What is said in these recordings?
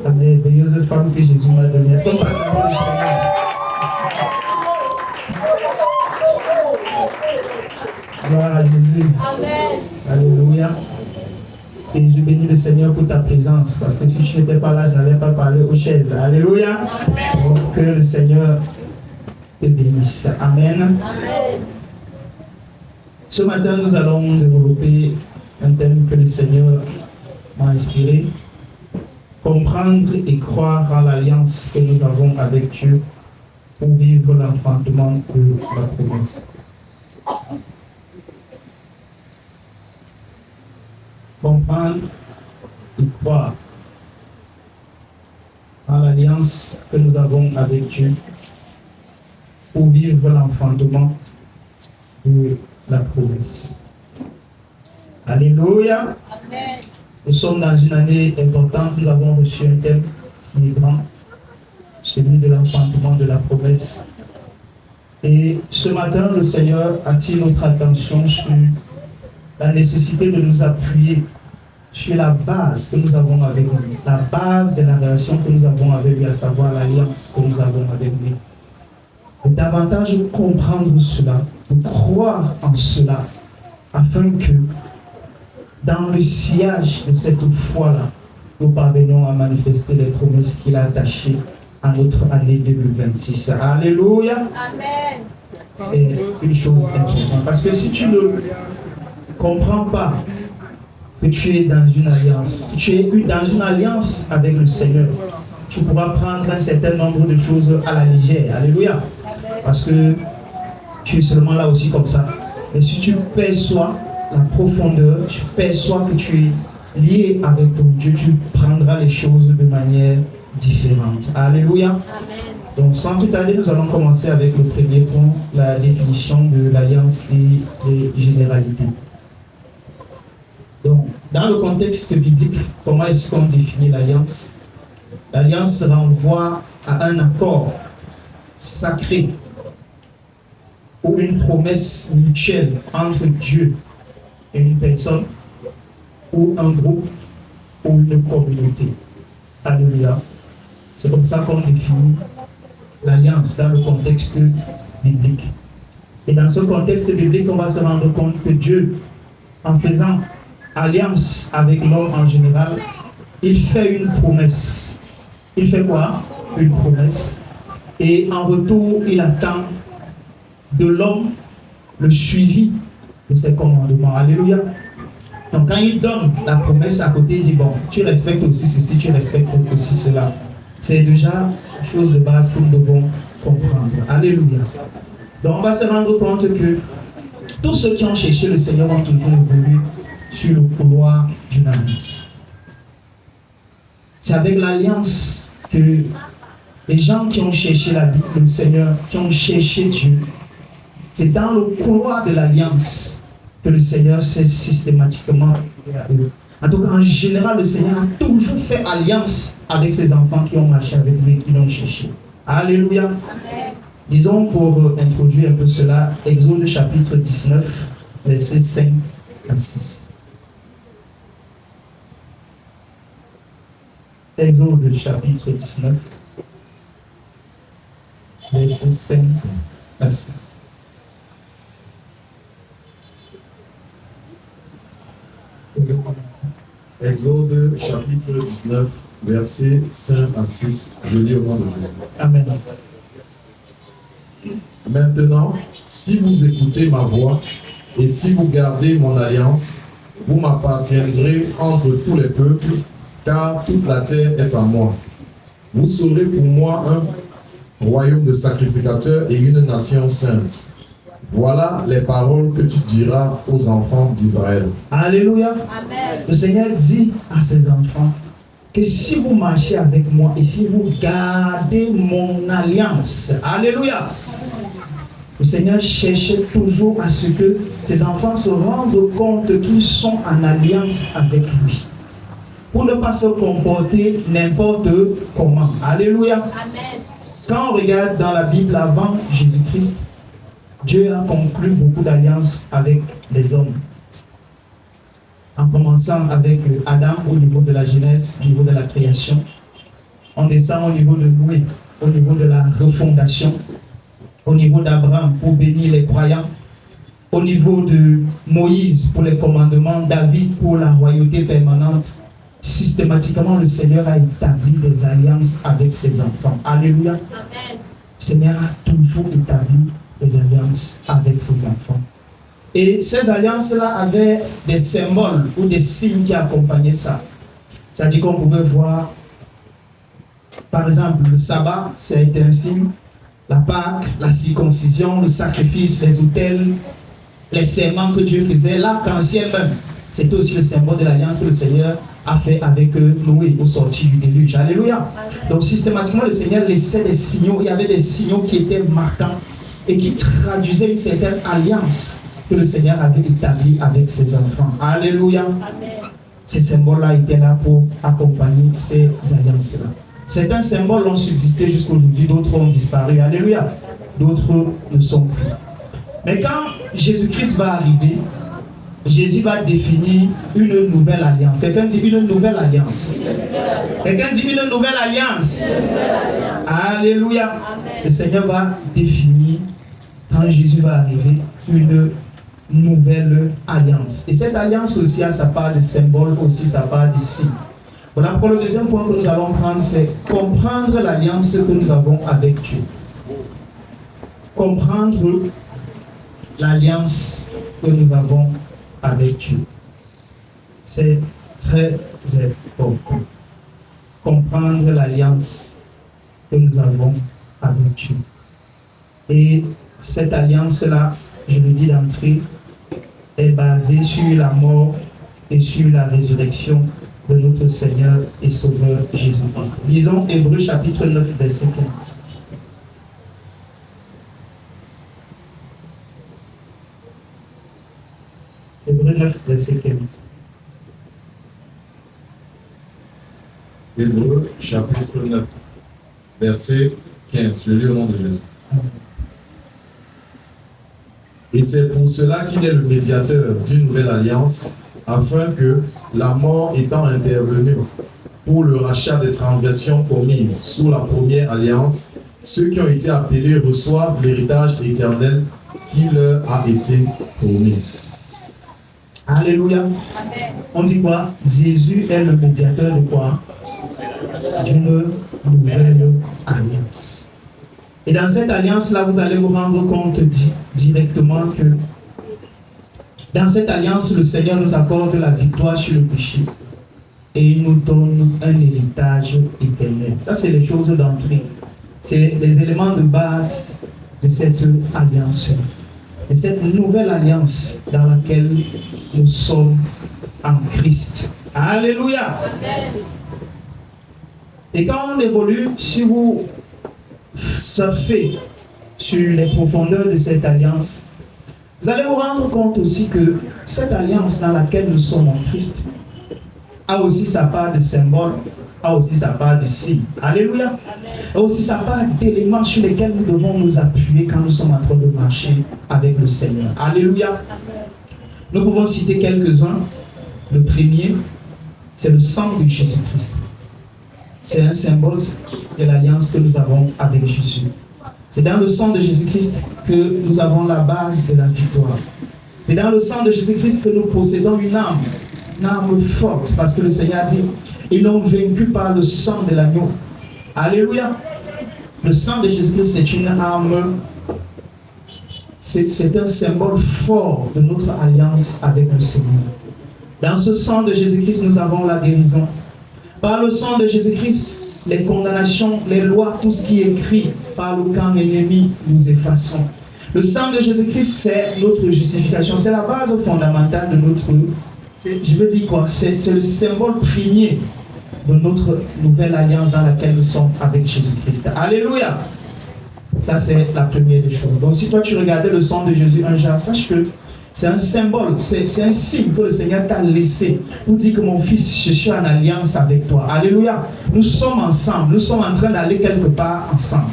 la merveilleuse femme que Jésus m'a donnée. Est-ce qu'on peut acclamer le Seigneur? Gloire à Jésus. Amen. Alléluia. Et je bénis le Seigneur pour ta présence, parce que si tu n'étais pas là, je n'allais pas parler aux chaises. Alléluia. Amen. Donc que le Seigneur te bénisse. Amen. Amen. Ce matin, nous allons développer un thème que le Seigneur m'a inspiré. Comprendre et croire en l'alliance que nous avons avec Dieu pour vivre l'enfantement de la promesse. Comprendre et croire en l'alliance que nous avons avec Dieu pour vivre l'enfantement de la promesse. Alléluia. Amen. Nous sommes dans une année importante. Nous avons reçu un thème qui est grand, celui de l'enfantement de la promesse. Et ce matin, le Seigneur attire notre attention sur la nécessité de nous appuyer sur la base que nous avons avec lui, la base de la relation que nous avons avec lui, à savoir l'alliance que nous avons avec lui. Et davantage comprendre cela, de croire en cela, afin que dans le sillage de cette foi-là, nous parvenons à manifester les promesses qu'il a attachées à notre année 2026. Alléluia. Amen. C'est une chose importante. Parce que si tu ne comprends pas que tu es dans une alliance, que tu es dans une alliance avec le Seigneur, tu pourras prendre un certain nombre de choses à la légère. Alléluia. Parce que tu es seulement là aussi comme ça. Et si tu perçois la profondeur, tu perçois que tu es lié avec ton Dieu, tu prendras les choses de manière différente. Alléluia. Amen. Donc sans tout tarder, nous allons commencer avec le premier point, la définition de l'alliance et les généralités. Donc, dans le contexte biblique, comment est-ce qu'on définit l'alliance? L'alliance renvoie à un accord sacré ou une promesse mutuelle entre Dieu et une personne ou un groupe ou une communauté. Alléluia. C'est comme ça qu'on définit l'alliance dans le contexte biblique. Et dans ce contexte biblique, on va se rendre compte que Dieu, en faisant alliance avec l'homme en général, il fait une promesse. Il fait quoi? Une promesse. Et en retour, il attend de l'homme le suivi de ses commandements. Alléluia. Donc quand il donne la promesse à côté, il dit, bon, tu respectes aussi ceci, tu respectes aussi cela. C'est déjà une chose de base que nous devons comprendre. Alléluia. Donc on va se rendre compte que tous ceux qui ont cherché le Seigneur ont toujours évolué sur le couloir d'une alliance. C'est avec l'alliance que les gens qui ont cherché la vie, le Seigneur, qui ont cherché Dieu, c'est dans le couloir de l'alliance que le Seigneur s'est systématiquement révélé à eux. En tout cas, en général, le Seigneur a toujours fait alliance avec ses enfants qui ont marché avec lui, qui l'ont cherché. Alléluia. Amen. Disons pour introduire un peu cela, Exode chapitre 19, versets 5 à 6. Exode chapitre 19, versets 5 à 6. Exode chapitre 19, versets 5 à 6. Je lis au nom de Jésus. Amen. Maintenant, si vous écoutez ma voix et si vous gardez mon alliance, vous m'appartiendrez entre tous les peuples, car toute la terre est à moi. Vous serez pour moi un royaume de sacrificateurs et une nation sainte. Voilà les paroles que tu diras aux enfants d'Israël. Alléluia. Amen. Le Seigneur dit à ses enfants que si vous marchez avec moi et si vous gardez mon alliance, alléluia. Le Seigneur cherchait toujours à ce que ses enfants se rendent compte qu'ils sont en alliance avec lui, pour ne pas se comporter n'importe comment. Alléluia. Amen. Quand on regarde dans la Bible avant Jésus-Christ, Dieu a conclu beaucoup d'alliances avec les hommes. En commençant avec Adam au niveau de la Genèse, au niveau de la création. On descend au niveau de Noé, au niveau de la refondation, au niveau d'Abraham pour bénir les croyants, au niveau de Moïse pour les commandements, David pour la royauté permanente. Systématiquement, le Seigneur a établi des alliances avec ses enfants. Alléluia. Amen. Le Seigneur a toujours établi des alliances avec ses enfants. Et ces alliances-là avaient des symboles ou des signes qui accompagnaient ça. C'est-à-dire qu'on pouvait voir, par exemple, le sabbat, c'était un signe, la Pâque, la circoncision, le sacrifice, les autels, les serments que Dieu faisait, l'arc-en-ciel même. C'est aussi le symbole de l'alliance que le Seigneur a fait avec Noé au sortir du déluge. Alléluia. Donc systématiquement, le Seigneur laissait des signaux. Il y avait des signaux qui étaient marquants et qui traduisaient une certaine alliance que le Seigneur avait établie avec ses enfants. Alléluia. Amen. Ces symboles-là étaient là pour accompagner ces alliances-là. Certains symboles ont subsisté jusqu'à aujourd'hui, d'autres ont disparu. Alléluia. D'autres ne sont plus. Mais quand Jésus-Christ va arriver, Jésus va définir une nouvelle alliance. Quelqu'un dit une nouvelle alliance. Quelqu'un dit une nouvelle alliance. Alléluia. Le Seigneur va définir, quand Jésus va arriver, une nouvelle alliance. Et cette alliance aussi a sa part de symbole, aussi sa part de signe. Voilà pourquoi le deuxième point que nous allons prendre, c'est comprendre l'alliance que nous avons avec Dieu. Comprendre l'alliance que nous avons avec Dieu. C'est très important. Comprendre l'alliance que nous avons avec Dieu. Et cette alliance-là, je le dis d'entrée, est basée sur la mort et sur la résurrection de notre Seigneur et Sauveur Jésus-Christ. Lisons Hébreux chapitre 9, verset 15. Hébreux 9, verset 15. Hébreux chapitre 9, verset 15. Je lis au nom de Jésus. Et c'est pour cela qu'il est le médiateur d'une nouvelle alliance, afin que, la mort étant intervenue pour le rachat des transgressions commises sous la première alliance, ceux qui ont été appelés reçoivent l'héritage éternel qui leur a été promis. Alléluia. Amen. On dit quoi? Jésus est le médiateur de quoi? D'une nouvelle alliance. Et dans cette alliance-là, vous allez vous rendre compte directement que dans cette alliance, le Seigneur nous accorde la victoire sur le péché et il nous donne un héritage éternel. Ça, c'est les choses d'entrée. C'est les éléments de base de cette alliance. Et cette nouvelle alliance dans laquelle nous sommes en Christ. Alléluia. Et quand on évolue, si vous surfez sur les profondeurs de cette alliance, vous allez vous rendre compte aussi que cette alliance dans laquelle nous sommes en Christ a aussi sa part de symbole, a aussi sa part de signe. Alléluia. A aussi sa part d'éléments sur lesquels nous devons nous appuyer quand nous sommes en train de marcher avec le Seigneur. Alléluia. Nous pouvons citer quelques-uns. Le premier, c'est le sang de Jésus-Christ. C'est un symbole de l'alliance que nous avons avec Jésus. C'est dans le sang de Jésus-Christ que nous avons la base de la victoire. C'est dans le sang de Jésus-Christ que nous possédons une arme forte, parce que le Seigneur dit, ils l'ont vaincu par le sang de l'agneau. Alléluia. Le sang de Jésus-Christ, c'est une arme, c'est un symbole fort de notre alliance avec le Seigneur. Dans ce sang de Jésus-Christ, nous avons la guérison. Par le sang de Jésus-Christ, les condamnations, les lois, tout ce qui est écrit par le camp ennemi, nous effaçons. Le sang de Jésus-Christ, c'est notre justification. C'est la base fondamentale de notre... Je veux dire quoi? C'est le symbole premier de notre nouvelle alliance dans laquelle nous sommes avec Jésus-Christ. Alléluia! Ça, c'est la première des choses. Donc, si toi, tu regardais le sang de Jésus un jour, sache que c'est un symbole, c'est un signe que le Seigneur t'a laissé pour dire que mon fils, je suis en alliance avec toi. Alléluia. Nous sommes ensemble, nous sommes en train d'aller quelque part ensemble.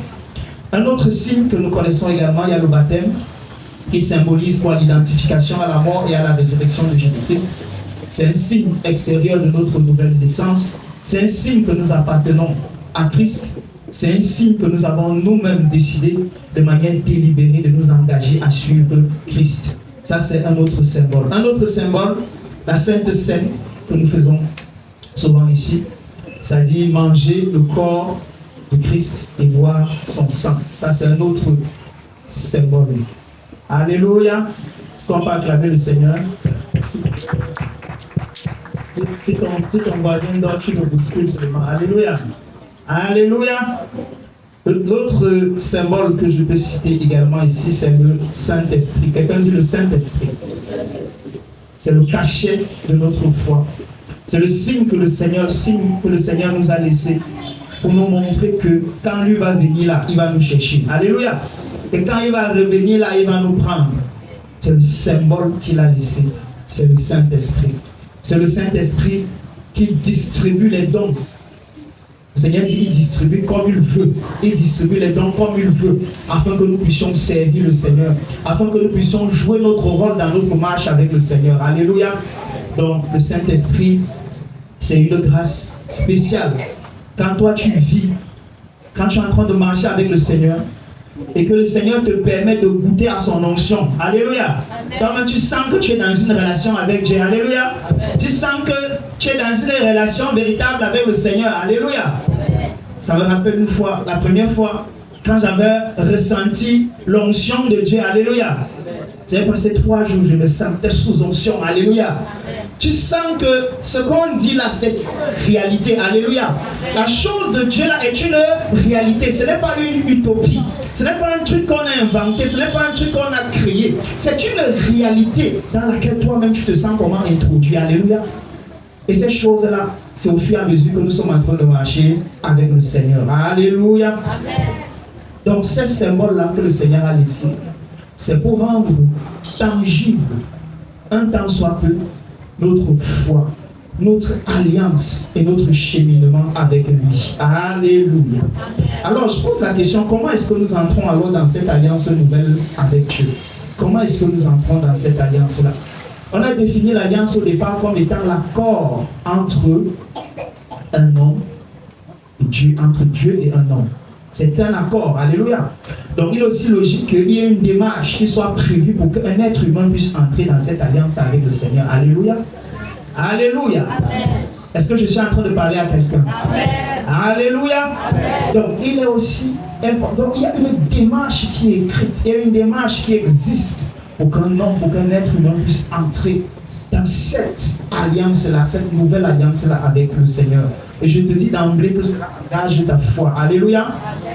Un autre signe que nous connaissons également, il y a le baptême qui symbolise quoi? L'identification à la mort et à la résurrection de Jésus-Christ. C'est un signe extérieur de notre nouvelle naissance. C'est un signe que nous appartenons à Christ, c'est un signe que nous avons nous-mêmes décidé de manière délibérée de nous engager à suivre Christ. Ça, c'est un autre symbole. Un autre symbole, la Sainte Seine que nous faisons souvent ici, ça dit manger le corps de Christ et boire son sang. Ça, c'est un autre symbole. Alléluia. Est-ce qu'on peut acclamer le Seigneur? Si ton voisin dort, tu le bouscules seulement. Alléluia. Alléluia. L'autre symbole que je peux citer également ici, c'est le Saint-Esprit. Quelqu'un dit le Saint-Esprit. C'est le cachet de notre foi. C'est le signe que le Seigneur nous a laissé pour nous montrer que quand lui va venir là, il va nous chercher. Alléluia. Et quand il va revenir là, il va nous prendre. C'est le symbole qu'il a laissé. C'est le Saint-Esprit. C'est le Saint-Esprit qui distribue les dons. Le Seigneur dit qu'il distribue comme il veut. Il distribue les dons comme il veut, afin que nous puissions servir le Seigneur, afin que nous puissions jouer notre rôle dans notre marche avec le Seigneur. Alléluia. Donc, le Saint-Esprit, c'est une grâce spéciale. Quand toi tu vis, quand tu es en train de marcher avec le Seigneur, et que le Seigneur te permet de goûter à son onction. Alléluia. Toi-même, tu sens que tu es dans une relation avec Dieu. Alléluia. Tu sens que tu es dans une relation véritable avec le Seigneur. Alléluia. Ça me rappelle une fois, la première fois, quand j'avais ressenti l'onction de Dieu. Alléluia. J'avais passé 3 jours, je me sentais sous onction. Alléluia. Tu sens que ce qu'on dit là, c'est réalité. Alléluia. La chose de Dieu là est une réalité. Ce n'est pas une utopie. Ce n'est pas un truc qu'on a inventé. Ce n'est pas un truc qu'on a créé. C'est une réalité dans laquelle toi-même tu te sens comment introduit. Alléluia. Et ces choses-là, c'est au fur et à mesure que nous sommes en train de marcher avec le Seigneur. Alléluia. Amen. Donc ces symboles-là que le Seigneur a laissés, c'est pour rendre tangible, un temps soit peu, notre foi, notre alliance et notre cheminement avec lui. Alléluia. Alors je pose la question, comment est-ce que nous entrons alors dans cette alliance nouvelle avec Dieu? Comment est-ce que nous entrons dans cette alliance-là? On a défini l'alliance au départ comme étant l'accord entre un homme et Dieu, entre Dieu et un homme. C'est un accord, alléluia. Donc il est aussi logique qu'il y ait une démarche qui soit prévue pour qu'un être humain puisse entrer dans cette alliance avec le Seigneur. Alléluia. Alléluia. Est-ce que je suis en train de parler à quelqu'un? Alléluia. Donc il est aussi important. Donc il y a une démarche qui est écrite, il y a une démarche qui existe pour qu'un homme, pour qu'un être humain puisse entrer dans cette alliance-là, cette nouvelle alliance-là avec le Seigneur. Et je te dis d'emblée que cela engage ta foi. Alléluia.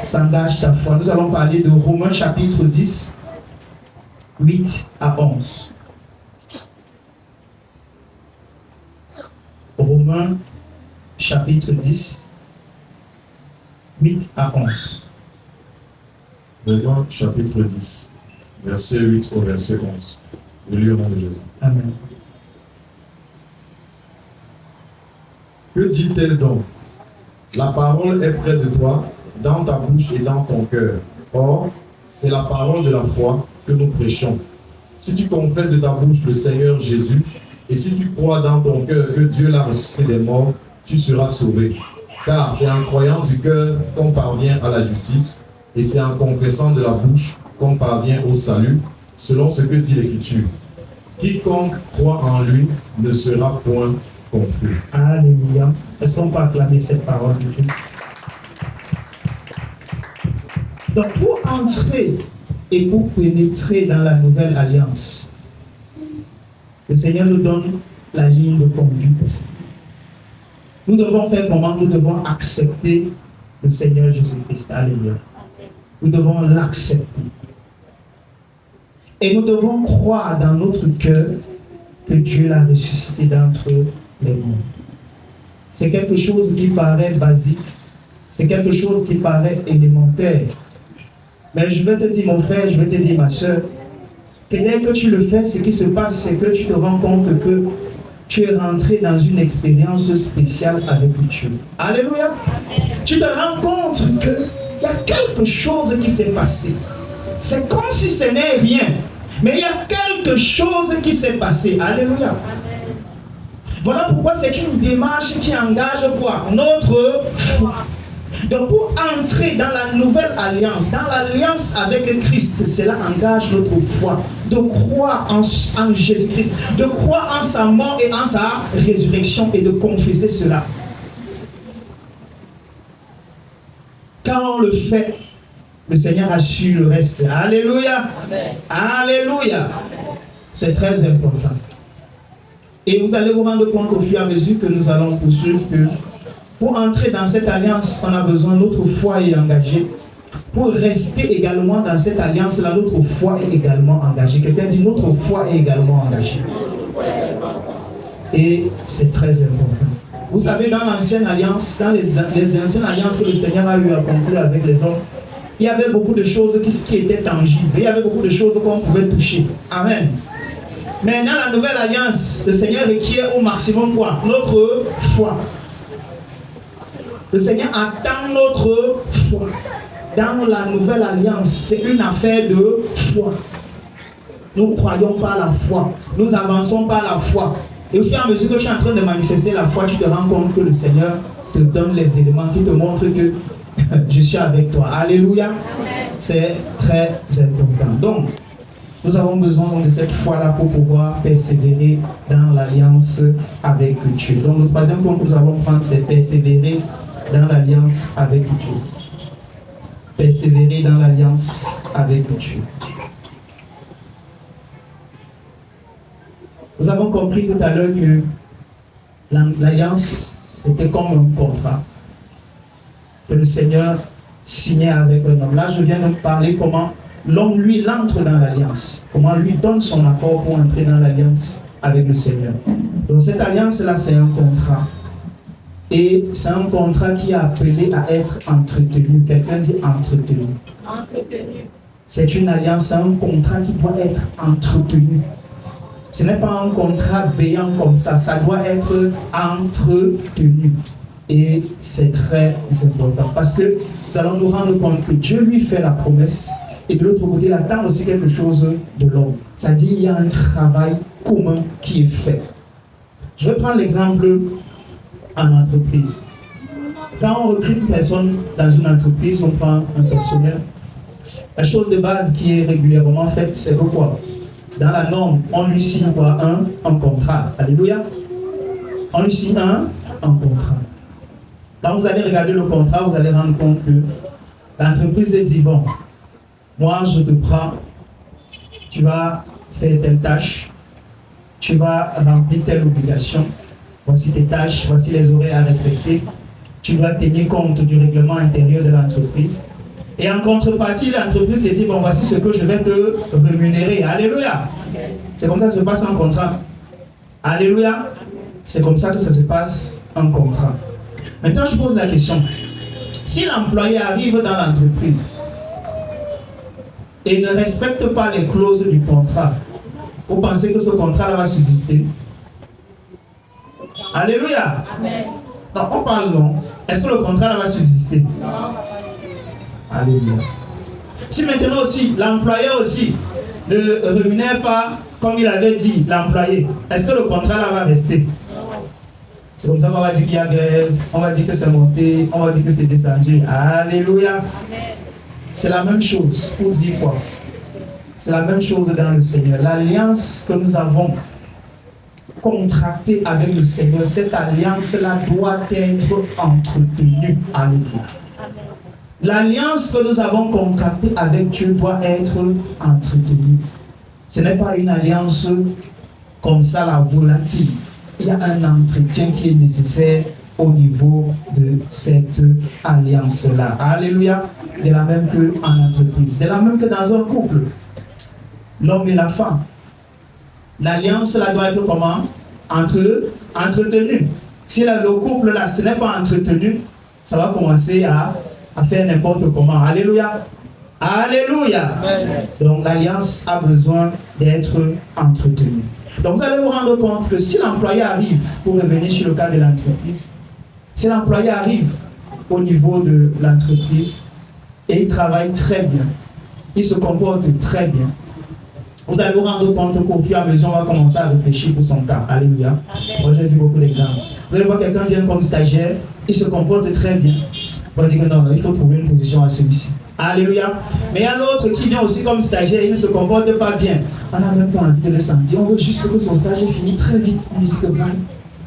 Ça engage ta foi. Nous allons parler de Romains chapitre 10, 8 à 11. Romains chapitre 10, 8 à 11. Romains chapitre 10, verset 8 au verset 11. Je lis au nom de Jésus. Amen. Que dit-elle donc? La parole est près de toi, dans ta bouche et dans ton cœur. Or, c'est la parole de la foi que nous prêchons. Si tu confesses de ta bouche le Seigneur Jésus, et si tu crois dans ton cœur que Dieu l'a ressuscité des morts, tu seras sauvé. Car c'est en croyant du cœur qu'on parvient à la justice, et c'est en confessant de la bouche qu'on parvient au salut, selon ce que dit l'Écriture. Quiconque croit en lui ne sera point confus. Alléluia. Est-ce qu'on peut acclamer cette parole de Dieu? Donc pour entrer et pour pénétrer dans la nouvelle alliance, le Seigneur nous donne la ligne de conduite. Nous devons faire comment? Nous devons accepter le Seigneur Jésus-Christ. Alléluia. Nous devons l'accepter. Et nous devons croire dans notre cœur que Dieu l'a ressuscité d'entre les morts. C'est quelque chose qui paraît basique. C'est quelque chose qui paraît élémentaire. Mais je vais te dire, mon frère, je vais te dire, ma soeur, que dès que tu le fais, ce qui se passe, c'est que tu te rends compte que tu es rentré dans une expérience spéciale avec Dieu. Alléluia. Tu te rends compte qu'il y a quelque chose qui s'est passé. C'est comme si ce n'est rien. Mais il y a quelque chose qui s'est passé. Alléluia. Voilà pourquoi c'est une démarche qui engage quoi? Notre foi. Donc pour entrer dans la nouvelle alliance, dans l'alliance avec Christ, cela engage notre foi, de croire en Jésus-Christ, de croire en sa mort et en sa résurrection et de confesser cela. Quand on le fait, le Seigneur assure le reste. Alléluia. Amen. Alléluia. C'est très important. Et vous allez vous rendre compte au fur et à mesure que nous allons poursuivre que pour entrer dans cette alliance, on a besoin de notre foi est engagée. Pour rester également dans cette alliance-là, notre foi est également engagée. Quelqu'un dit notre foi est également engagée. Et c'est très important. Vous savez, dans l'ancienne alliance, dans les anciennes alliances que le Seigneur a eu à conclure avec les hommes, il y avait beaucoup de choses qui étaient tangibles. Il y avait beaucoup de choses qu'on pouvait toucher. Amen. Mais dans la nouvelle alliance, le Seigneur requiert au maximum quoi? Notre foi. Le Seigneur attend notre foi. Dans la nouvelle alliance, c'est une affaire de foi. Nous croyons par la foi. Nous avançons par la foi. Et au fur et à mesure que tu es en train de manifester la foi, tu te rends compte que le Seigneur te donne les éléments qui te montrent que je suis avec toi. Alléluia. C'est très important. Donc, nous avons besoin de cette foi-là pour pouvoir persévérer dans l'alliance avec Dieu. Donc, le troisième point que nous allons prendre, c'est persévérer dans l'alliance avec Dieu. Persévérer dans l'alliance avec Dieu. Nous avons compris tout à l'heure que l'alliance, c'était comme un contrat que le Seigneur signait avec un homme. Là, je viens de vous parler comment l'homme, lui, il entre dans l'alliance. Comment lui donne son accord pour entrer dans l'alliance avec le Seigneur. Donc cette alliance-là, c'est un contrat. Et c'est un contrat qui est appelé à être entretenu. Quelqu'un dit entretenu. Entretenu. C'est une alliance, c'est un contrat qui doit être entretenu. Ce n'est pas un contrat béant comme ça doit être entretenu. Et c'est très important parce que nous allons nous rendre compte que Dieu lui fait la promesse et de l'autre côté, il attend aussi quelque chose de l'homme. C'est-à-dire qu'il y a un travail commun qui est fait. Je vais prendre l'exemple en entreprise. Quand on recrute une personne dans une entreprise, on prend un personnel. La chose de base qui est régulièrement faite, c'est quoi? Dans la norme, on lui signe quoi? Un contrat. Alléluia. On lui signe un contrat. Quand vous allez regarder le contrat, vous allez rendre compte que l'entreprise est dit, bon, moi je te prends, tu vas faire telle tâche, tu vas remplir telle obligation, voici tes tâches, voici les horaires à respecter, tu dois tenir compte du règlement intérieur de l'entreprise. Et en contrepartie, l'entreprise te dit, bon, voici ce que je vais te rémunérer. Alléluia. C'est comme ça que ça se passe en contrat. Alléluia. C'est comme ça que ça se passe en contrat. Maintenant, je pose la question. Si l'employé arrive dans l'entreprise et ne respecte pas les clauses du contrat, vous pensez que ce contrat-là va subsister? Alléluia. Amen. Donc, on parle non. Est-ce que le contrat-là va subsister? Non. Alléluia. Si maintenant aussi, l'employeur aussi ne rémunère pas comme il avait dit, l'employé, est-ce que le contrat-là va rester? C'est comme ça qu'on va dire qu'il y a grève, on va dire que c'est monté, on va dire que c'est descendu. Alléluia. C'est la même chose. Pour dire quoi? C'est la même chose dans le Seigneur. L'alliance que nous avons contractée avec le Seigneur, cette alliance-là doit être entretenue. Alléluia. L'alliance que nous avons contractée avec Dieu doit être entretenue. Ce n'est pas une alliance comme ça, la volatile. Il y a un entretien qui est nécessaire au niveau de cette alliance-là. Alléluia. De la même que en entreprise. De la même que dans un couple. L'homme et la femme. L'alliance-là doit être comment? Entretenue. Si le couple-là, ce n'est pas entretenu, ça va commencer à faire n'importe comment. Alléluia. Alléluia. Amen. Donc l'alliance a besoin d'être entretenue. Donc vous allez vous rendre compte que si l'employé arrive, pour revenir sur le cas de l'entreprise, si l'employé arrive au niveau de l'entreprise et il travaille très bien, il se comporte très bien, vous allez vous rendre compte qu'au fur et à mesure, on va commencer à réfléchir pour son cas. Alléluia. Moi j'ai vu beaucoup d'exemples. Vous allez voir quelqu'un vient comme stagiaire, il se comporte très bien. On va dire que non, il faut trouver une position à celui-ci. Alléluia. Mais il y a l'autre qui vient aussi comme stagiaire, il ne se comporte pas bien. On n'a même pas envie de le sentir. On veut juste que son stage finisse très vite. On dit que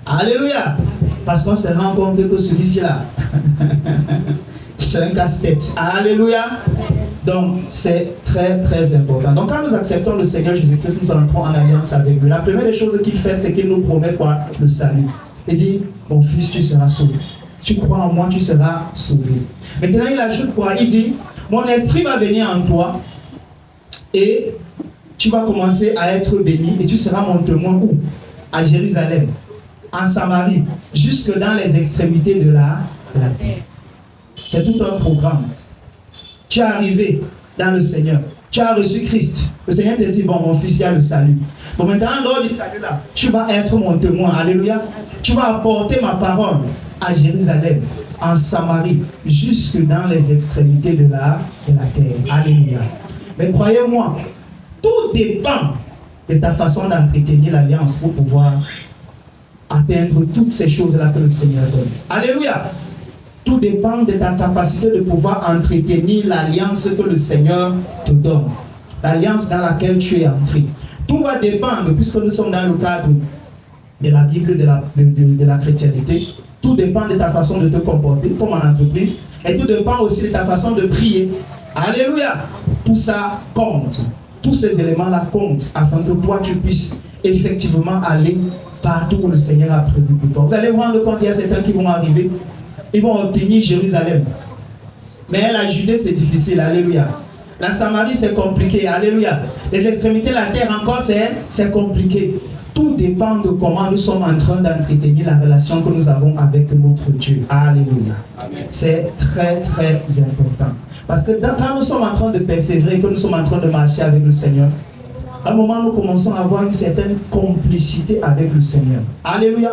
alléluia. Parce qu'on s'est rendu compte que celui-ci là, c'est un casse-tête. Alléluia. Donc, c'est très, très important. Donc, quand nous acceptons le Seigneur Jésus-Christ, nous entrons en alliance avec lui. La première des choses qu'il fait, c'est qu'il nous promet quoi? Le salut. Il dit, mon fils, tu seras sauvé. Tu crois en moi, tu seras sauvé. Maintenant, il ajoute quoi? Il dit, mon esprit va venir en toi et tu vas commencer à être béni et tu seras mon témoin où? À Jérusalem, en Samarie, jusque dans les extrémités de la terre. C'est tout un programme. Tu es arrivé dans le Seigneur. Tu as reçu Christ. Le Seigneur te dit, bon, mon fils, il y a le salut. Bon, maintenant, lors du salut là, tu vas être mon témoin. Alléluia. Tu vas apporter ma parole à Jérusalem, en Samarie, jusque dans les extrémités de la terre. Alléluia. Mais croyez-moi, tout dépend de ta façon d'entretenir l'alliance pour pouvoir atteindre toutes ces choses-là que le Seigneur donne. Alléluia. Tout dépend de ta capacité de pouvoir entretenir l'alliance que le Seigneur te donne. L'alliance dans laquelle tu es entré. Tout va dépendre, puisque nous sommes dans le cadre de la Bible, de la chrétienté. Tout dépend de ta façon de te comporter comme en entreprise. Et tout dépend aussi de ta façon de prier. Alléluia. Tout ça compte. Tous ces éléments-là comptent afin que toi tu puisses effectivement aller partout où le Seigneur a prévu pour toi. Vous allez voir le compte, il y a certains qui vont arriver. Ils vont obtenir Jérusalem. Mais la Judée, c'est difficile. Alléluia. La Samarie, c'est compliqué. Alléluia. Les extrémités de la terre, encore, c'est compliqué. Tout dépend de comment nous sommes en train d'entretenir la relation que nous avons avec notre Dieu. Alléluia. C'est très, très important. Parce que quand nous sommes en train de persévérer, que nous sommes en train de marcher avec le Seigneur, à un moment, nous commençons à avoir une certaine complicité avec le Seigneur. Alléluia.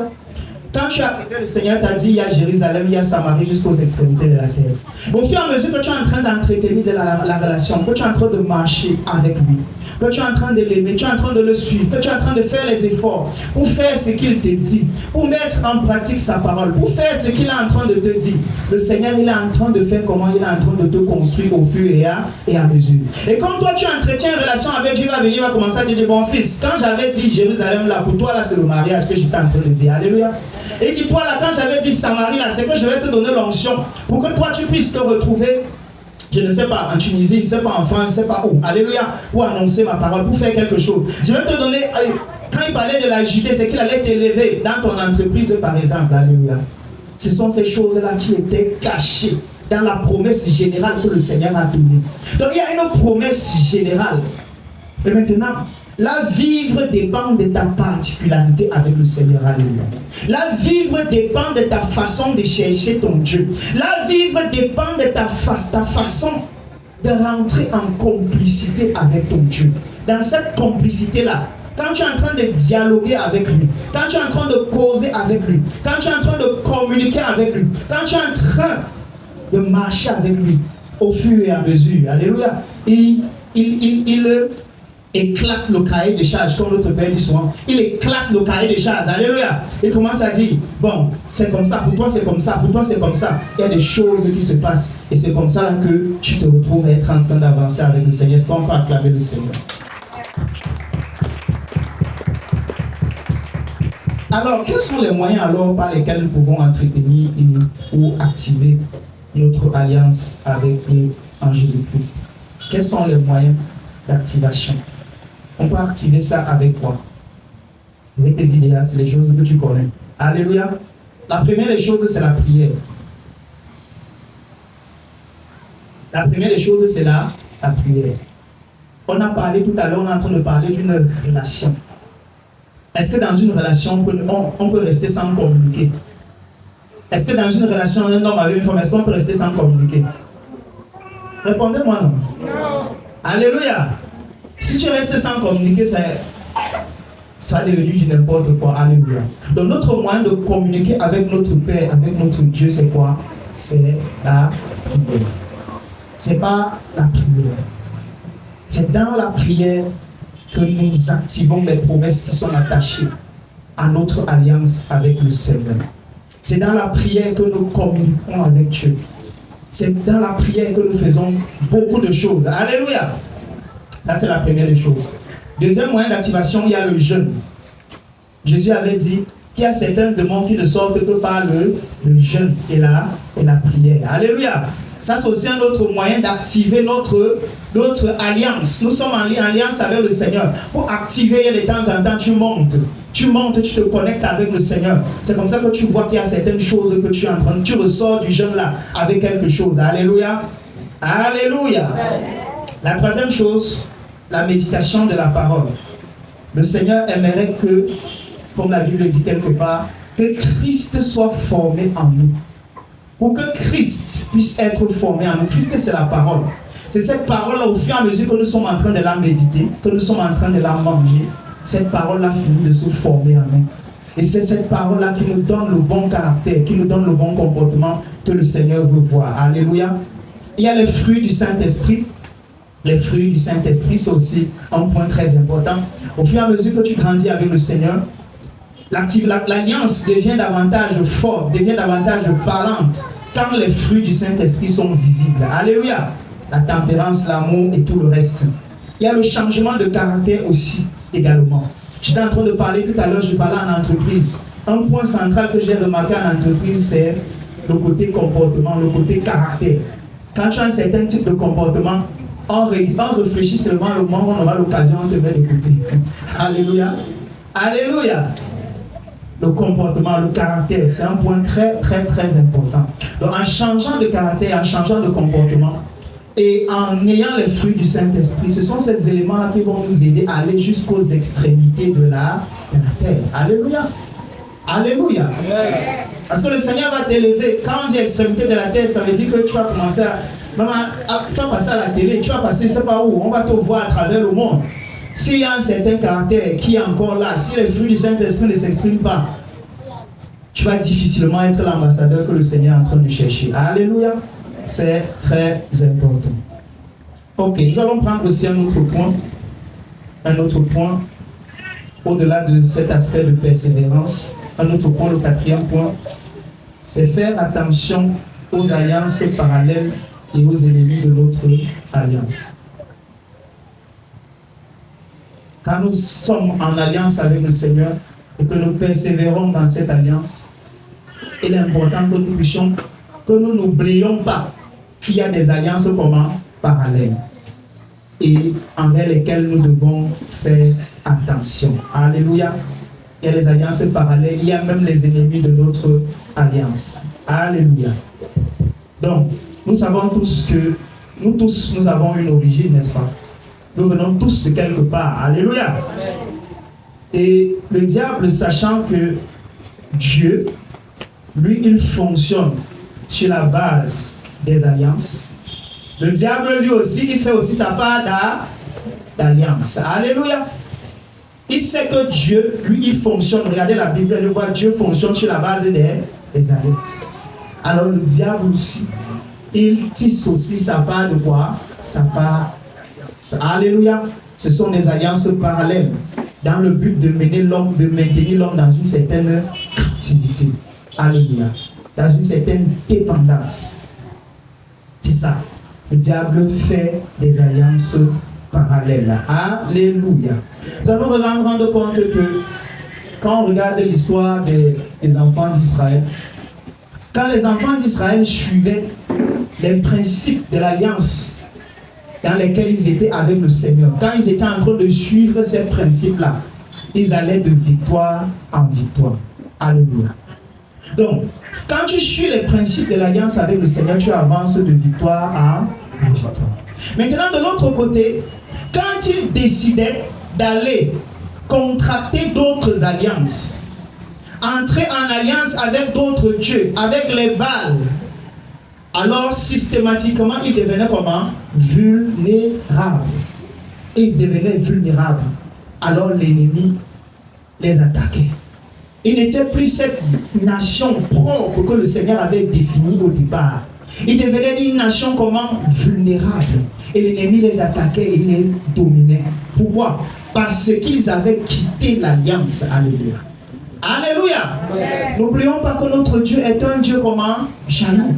Quand tu as prié, le Seigneur t'a dit, il y a Jérusalem, il y a Samarie jusqu'aux extrémités de la terre. Au fur et à mesure que tu es en train d'entretenir la relation, que tu es en train de marcher avec lui, que tu es en train de l'aimer, tu es en train de le suivre, que tu es en train de faire les efforts pour faire ce qu'il te dit, pour mettre en pratique sa parole, pour faire ce qu'il est en train de te dire. Le Seigneur, il est en train de faire comment? Il est en train de te construire au fur et à mesure. Et quand toi, tu entretiens une relation avec Dieu, il va commencer à te dire, bon fils, quand j'avais dit Jérusalem là, pour toi là, c'est le mariage que j'étais en train de dire. Alléluia. Et dis-toi là, quand j'avais dit Samarie là, c'est que je vais te donner l'onction pour que toi tu puisses te retrouver, je ne sais pas, en Tunisie, je ne sais pas en France, je ne sais pas où. Alléluia. Pour annoncer ma parole, pour faire quelque chose. Je vais te donner, quand il parlait de la Judée, c'est qu'il allait t'élever dans ton entreprise par exemple. Alléluia. Ce sont ces choses-là qui étaient cachées dans la promesse générale que le Seigneur a donnée. Donc il y a une promesse générale. Et maintenant, la vivre dépend de ta particularité avec le Seigneur. Alléluia. La vivre dépend de ta façon de chercher ton Dieu. La vivre dépend de ta façon de rentrer en complicité avec ton Dieu. Dans cette complicité-là, quand tu es en train de dialoguer avec lui, quand tu es en train de causer avec lui, quand tu es en train de communiquer avec lui, quand tu es en train de marcher avec lui, au fur et à mesure, alléluia, il éclate le cahier de charges, comme notre Père dit souvent. Il éclate le cahier de charges. Alléluia. Il commence à dire, bon, c'est comme ça, pour toi c'est comme ça, pour toi c'est comme ça. Il y a des choses qui se passent. Et c'est comme ça que tu te retrouves à être en train d'avancer avec le Seigneur. Est-ce qu'on peut acclamer le Seigneur? Alors, quels sont les moyens alors par lesquels nous pouvons entretenir ou activer notre alliance avec Dieu en Jésus-Christ? Quels sont les moyens d'activation? On peut activer ça avec quoi? Je vais te dire, c'est les choses que tu connais. Alléluia. La première des choses, c'est la prière. La première des choses, c'est la prière. On a parlé tout à l'heure, on est en train de parler d'une relation. Est-ce que dans une relation, on peut rester sans communiquer? Est-ce que dans une relation, un homme avec une femme, est-ce qu'on peut rester sans communiquer? Répondez-moi non. Non. Alléluia. Si tu restes sans communiquer, ça va devenir du n'importe quoi. Alléluia. Donc notre moyen de communiquer avec notre Père, avec notre Dieu, c'est quoi? C'est la prière. C'est pas la prière. C'est dans la prière que nous activons les promesses qui sont attachées à notre alliance avec le Seigneur. C'est dans la prière que nous communiquons avec Dieu. C'est dans la prière que nous faisons beaucoup de choses. Alléluia. Ça, c'est la première des choses. Deuxième moyen d'activation, il y a le jeûne. Jésus avait dit qu'il y a certains démons qui ne sortent que par le jeûne et la prière. Alléluia. Ça, c'est aussi un autre moyen d'activer notre alliance. Nous sommes en alliance avec le Seigneur. Pour activer, de temps en temps, tu montes, tu te connectes avec le Seigneur. C'est comme ça que tu vois qu'il y a certaines choses que tu es en train de... Tu ressors du jeûne là avec quelque chose. Alléluia. Alléluia. La troisième chose, la méditation de la parole. Le Seigneur aimerait que, comme la Bible dit quelque part, que Christ soit formé en nous. Pour que Christ puisse être formé en nous. Christ, c'est la parole. C'est cette parole-là, au fur et à mesure que nous sommes en train de la méditer, que nous sommes en train de la manger, cette parole-là finit de se former en nous. Et c'est cette parole-là qui nous donne le bon caractère, qui nous donne le bon comportement que le Seigneur veut voir. Alléluia. Il y a les fruits du Saint-Esprit. Les fruits du Saint-Esprit, c'est aussi un point très important. Au fur et à mesure que tu grandis avec le Seigneur, l'alliance devient davantage forte, devient davantage parlante quand les fruits du Saint-Esprit sont visibles. Alléluia. La tempérance, l'amour et tout le reste. Il y a le changement de caractère aussi, également. J'étais en train de parler tout à l'heure, je parlais en entreprise. Un point central que j'ai remarqué en entreprise, c'est le côté comportement, le côté caractère. Quand tu as un certain type de comportement, on réfléchit seulement le moment où on aura l'occasion de te mettre de côté. Alléluia. Alléluia. Le comportement, le caractère, c'est un point très, très, très important. Donc, en changeant de caractère, en changeant de comportement, et en ayant les fruits du Saint-Esprit, ce sont ces éléments-là qui vont nous aider à aller jusqu'aux extrémités de la terre. Alléluia. Alléluia. Parce que le Seigneur va t'élever. Quand on dit extrémité de la terre, ça veut dire que tu vas commencer tu vas passer à la télé, tu vas passer, je ne sais pas où, on va te voir à travers le monde. S'il y a un certain caractère qui est encore là, si les fruits du Saint-Esprit ne s'expriment pas, tu vas difficilement être l'ambassadeur que le Seigneur est en train de chercher. Alléluia. C'est très important. Ok, nous allons prendre aussi un autre point, au-delà de cet aspect de persévérance. Un autre point, le quatrième point, c'est faire attention aux alliances parallèles et aux ennemis de notre alliance. Quand nous sommes en alliance avec le Seigneur et que nous persévérons dans cette alliance, il est important que nous puissions, que nous n'oublions pas qu'il y a des alliances parallèles et envers lesquelles nous devons faire attention. Alléluia. Il y a les alliances parallèles, il y a même les ennemis de notre alliance. Alléluia. Donc, nous savons tous que nous avons une origine, n'est-ce pas? Nous venons tous de quelque part. Alléluia. Et le diable, sachant que Dieu, lui, il fonctionne sur la base des alliances. Le diable, lui aussi, il fait aussi sa part d'alliance. Alléluia. Il sait que Dieu, lui, il fonctionne. Regardez la Bible, elle voit Dieu fonctionne sur la base des alliances. Alors le diable aussi, il tisse aussi sa part de quoi? Sa part. Alléluia. Ce sont des alliances parallèles dans le but de maintenir l'homme dans une certaine captivité. Alléluia. Dans une certaine dépendance. C'est ça. Le diable fait des alliances parallèles. Alléluia. Nous allons nous rendre compte que quand on regarde l'histoire des enfants d'Israël, quand les enfants d'Israël suivaient les principes de l'alliance dans lesquels ils étaient avec le Seigneur, quand ils étaient en train de suivre ces principes-là, ils allaient de victoire en victoire. Alléluia. Donc, quand tu suis les principes de l'alliance avec le Seigneur, tu avances de victoire en victoire. Maintenant, de l'autre côté, quand ils décidaient d'aller contracter d'autres alliances, entrer en alliance avec d'autres dieux, avec les Baals, alors systématiquement, ils devenaient comment? Vulnérables. Ils devenaient vulnérables. Alors l'ennemi les attaquait. Il n'était plus cette nation propre que le Seigneur avait définie au départ. Il devenait une nation comment? Vulnérable. Et l'ennemi les attaquait et les dominait. Pourquoi? Parce qu'ils avaient quitté l'alliance. Alléluia. Alléluia. N'oublions pas que notre Dieu est un Dieu comment? Jaloux.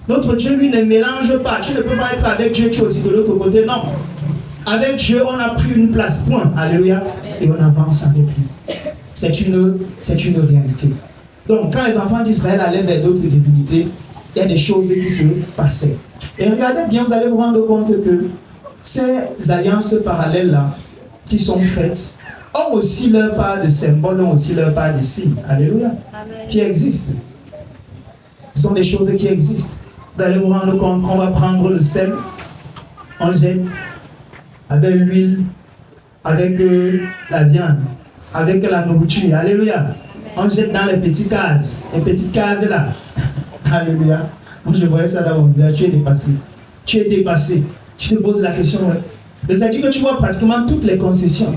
Notre Dieu, lui, ne mélange pas. Tu ne peux pas être avec Dieu, tu es aussi de l'autre côté. Non. Avec Dieu, on a pris une place, point. Alléluia. Et on avance avec lui. C'est une réalité. Donc, quand les enfants d'Israël allaient vers d'autres divinités, il y a des choses qui se passaient. Et regardez bien, vous allez vous rendre compte que ces alliances parallèles-là, qui sont faites, ont aussi leur part de symboles, ont aussi leur part de signes. Alléluia. Amen. Qui existent. Ce sont des choses qui existent. Vous allez vous rendre compte, on va prendre le sel, on jette avec l'huile, avec la viande, avec la nourriture. Alléluia. On jette dans les petites cases là. Alléluia. Moi je voyais ça dans mon village, tu es dépassé. Tu es dépassé. Tu te poses la question, ouais. Mais ça dit que tu vois pratiquement toutes les concessions.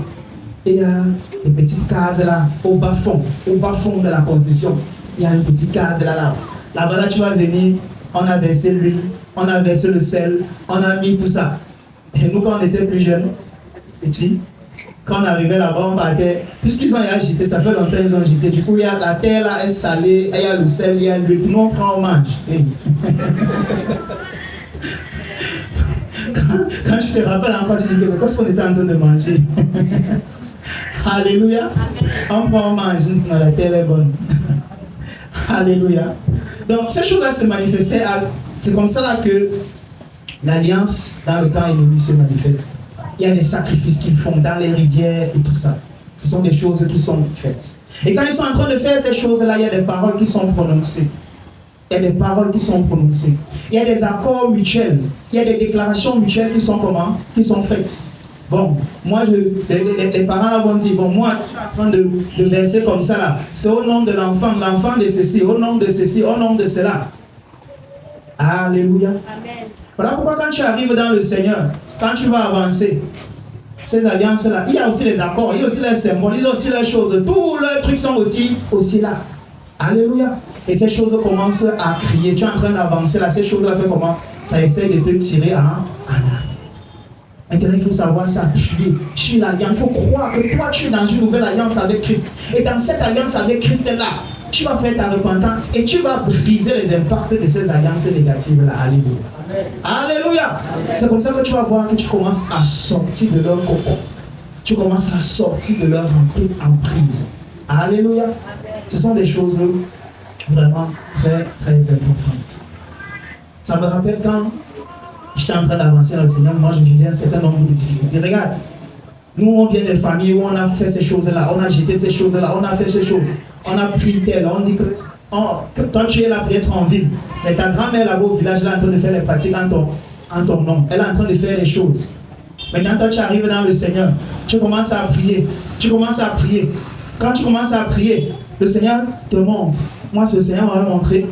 Et il y a des petites cases là, au bas fond de la concession. Il y a une petite case là. Là-bas, là, tu vas venir, on a versé l'huile, on a versé le sel, on a mis tout ça. Et nous, quand on était plus jeunes, petits, quand on arrivait là-bas, on partait, puisqu'ils ont agité, ça fait longtemps qu'ils ont agité. Du coup, il y a la terre là, elle est salée, il y a le sel, il y a l'huile, nous on prend, on mange. Quand tu te rappelles encore, tu dis que qu'est-ce qu'on était en train de manger? Alléluia. On prend, on mange, la terre est bonne. Alléluia. Donc, ces choses-là se manifestaient. C'est comme ça là que l'alliance dans le camp ennemi se manifeste. Il y a des sacrifices qu'ils font dans les rivières et tout ça. Ce sont des choses qui sont faites. Et quand ils sont en train de faire ces choses-là, il y a des paroles qui sont prononcées. Il y a des paroles qui sont prononcées. Il y a des accords mutuels. Il y a des déclarations mutuelles qui sont comment? Qui sont faites. Bon, moi, les parents là vont dire, bon, moi, je suis en train de verser comme ça là. C'est au nom de l'enfant de ceci, au nom de ceci, au nom de cela. Alléluia. Amen. Voilà pourquoi quand tu arrives dans le Seigneur, quand tu vas avancer, ces alliances-là, il y a aussi les accords, il y a aussi les symboles, il y a aussi les choses. Tous les trucs sont aussi là. Alléluia. Et ces choses commencent à crier. Tu es en train d'avancer là, ces choses-là fait comment? Ça essaie de te tirer en arrière. Maintenant, il faut savoir s'appuyer sur l'alliance. Il faut croire que toi, tu es dans une nouvelle alliance avec Christ. Et dans cette alliance avec Christ-là, tu vas faire ta repentance et tu vas briser les impacts de ces alliances négatives-là. Alléluia. Amen. Alléluia. C'est comme ça que tu vas voir que tu commences à sortir de leur cocon. Tu commences à sortir de leur emprise. Alléluia. Amen. Ce sont des choses vraiment très, très importantes. Ça me rappelle quand j'étais en train d'avancer dans le Seigneur, moi je vivais un certain nombre de difficultés. Regarde, nous on vient des familles où on a fait ces choses-là, on a jeté ces choses-là, on a fait ces choses, on a pris tel, on dit que toi tu es là peut-être en ville, mais ta grand-mère là-bas au village, elle est en train de faire les pratiques en ton nom, elle est en train de faire les choses. Maintenant toi tu arrives dans le Seigneur, tu commences à prier, Quand tu commences à prier, le Seigneur te montre. Moi, ce Seigneur m'a montré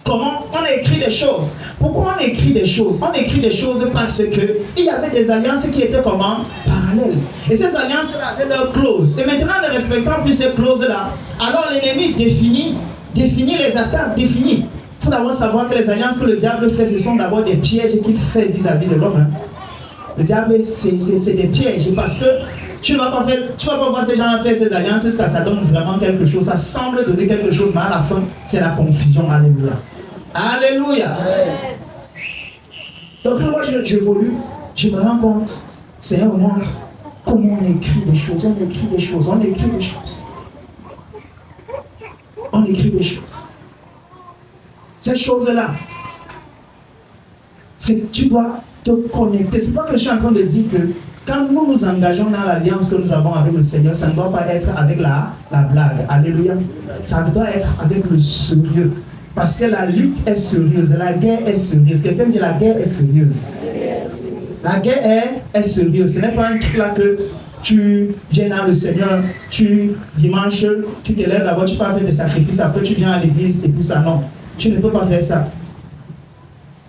comment on écrit des choses. Pourquoi on écrit des choses? On écrit des choses parce qu'il y avait des alliances qui étaient comment? Parallèles. Et ces alliances-là avaient leurs clauses. Et maintenant, ne respectant plus ces clauses-là, alors l'ennemi définit les attaques, définit. Il faut d'abord savoir que les alliances que le diable fait, ce sont d'abord des pièges qu'il fait vis-à-vis de l'homme. Le diable, c'est des pièges parce que tu ne vas pas voir ces gens faire ces alliances, ça donne vraiment quelque chose, ça semble donner quelque chose, mais à la fin, c'est la confusion. Alléluia. Alléluia. Donc quand moi j'évolue, je me rends compte, Seigneur me montre comment on écrit des choses, on écrit des choses. Ces choses-là, c'est que tu dois te connecter. C'est pas que je suis en train de dire que quand nous nous engageons dans l'alliance que nous avons avec le Seigneur, ça ne doit pas être avec la blague. Alléluia. Ça doit être avec le sérieux. Parce que la lutte est sérieuse, la guerre est sérieuse. Quelqu'un dit la guerre est sérieuse. La guerre est sérieuse. Ce n'est pas un truc là que tu viens dans le Seigneur, dimanche, tu te lèves d'abord, tu peux faire des sacrifices, après tu viens à l'église et tout ça. Non, tu ne peux pas faire ça.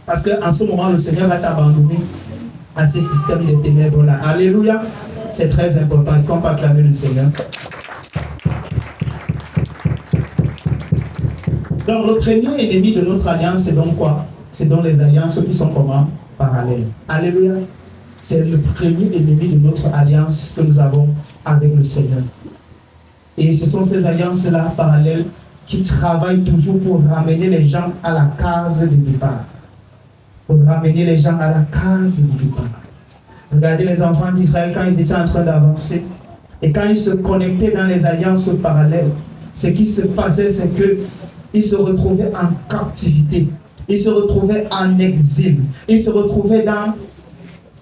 Parce qu'en ce moment, le Seigneur va t'abandonner à ces systèmes de ténèbres-là. Alléluia. C'est très important. Est-ce qu'on peut acclamer le Seigneur? Donc, le premier ennemi de notre alliance, c'est donc quoi? C'est donc les alliances qui sont comment? Parallèles. Alléluia. C'est le premier ennemi de notre alliance que nous avons avec le Seigneur. Et ce sont ces alliances-là parallèles qui travaille toujours pour ramener les gens à la case de départ. Pour ramener les gens à la case de départ. Regardez les enfants d'Israël quand ils étaient en train d'avancer. Et quand ils se connectaient dans les alliances parallèles, ce qui se passait, c'est qu'ils se retrouvaient en captivité. Ils se retrouvaient en exil. Ils se retrouvaient dans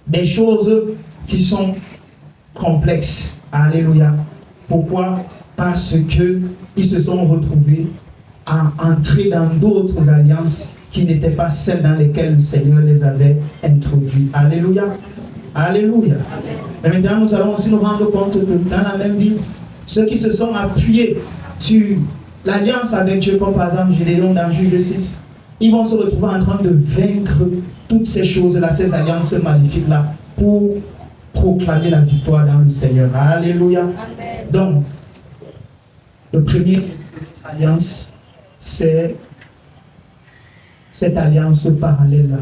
des choses qui sont complexes. Alléluia. Pourquoi? Parce qu'ils se sont retrouvés à entrer dans d'autres alliances qui n'étaient pas celles dans lesquelles le Seigneur les avait introduits. Alléluia. Alléluia. Et maintenant, nous allons aussi nous rendre compte que dans la même Bible, ceux qui se sont appuyés sur l'alliance avec Dieu, comme par exemple Gédéon dans Juge 6, ils vont se retrouver en train de vaincre toutes ces choses-là, ces alliances maléfiques-là, pour proclamer la victoire dans le Seigneur. Alléluia. Amen. Donc, le premier alliance, c'est cette alliance parallèle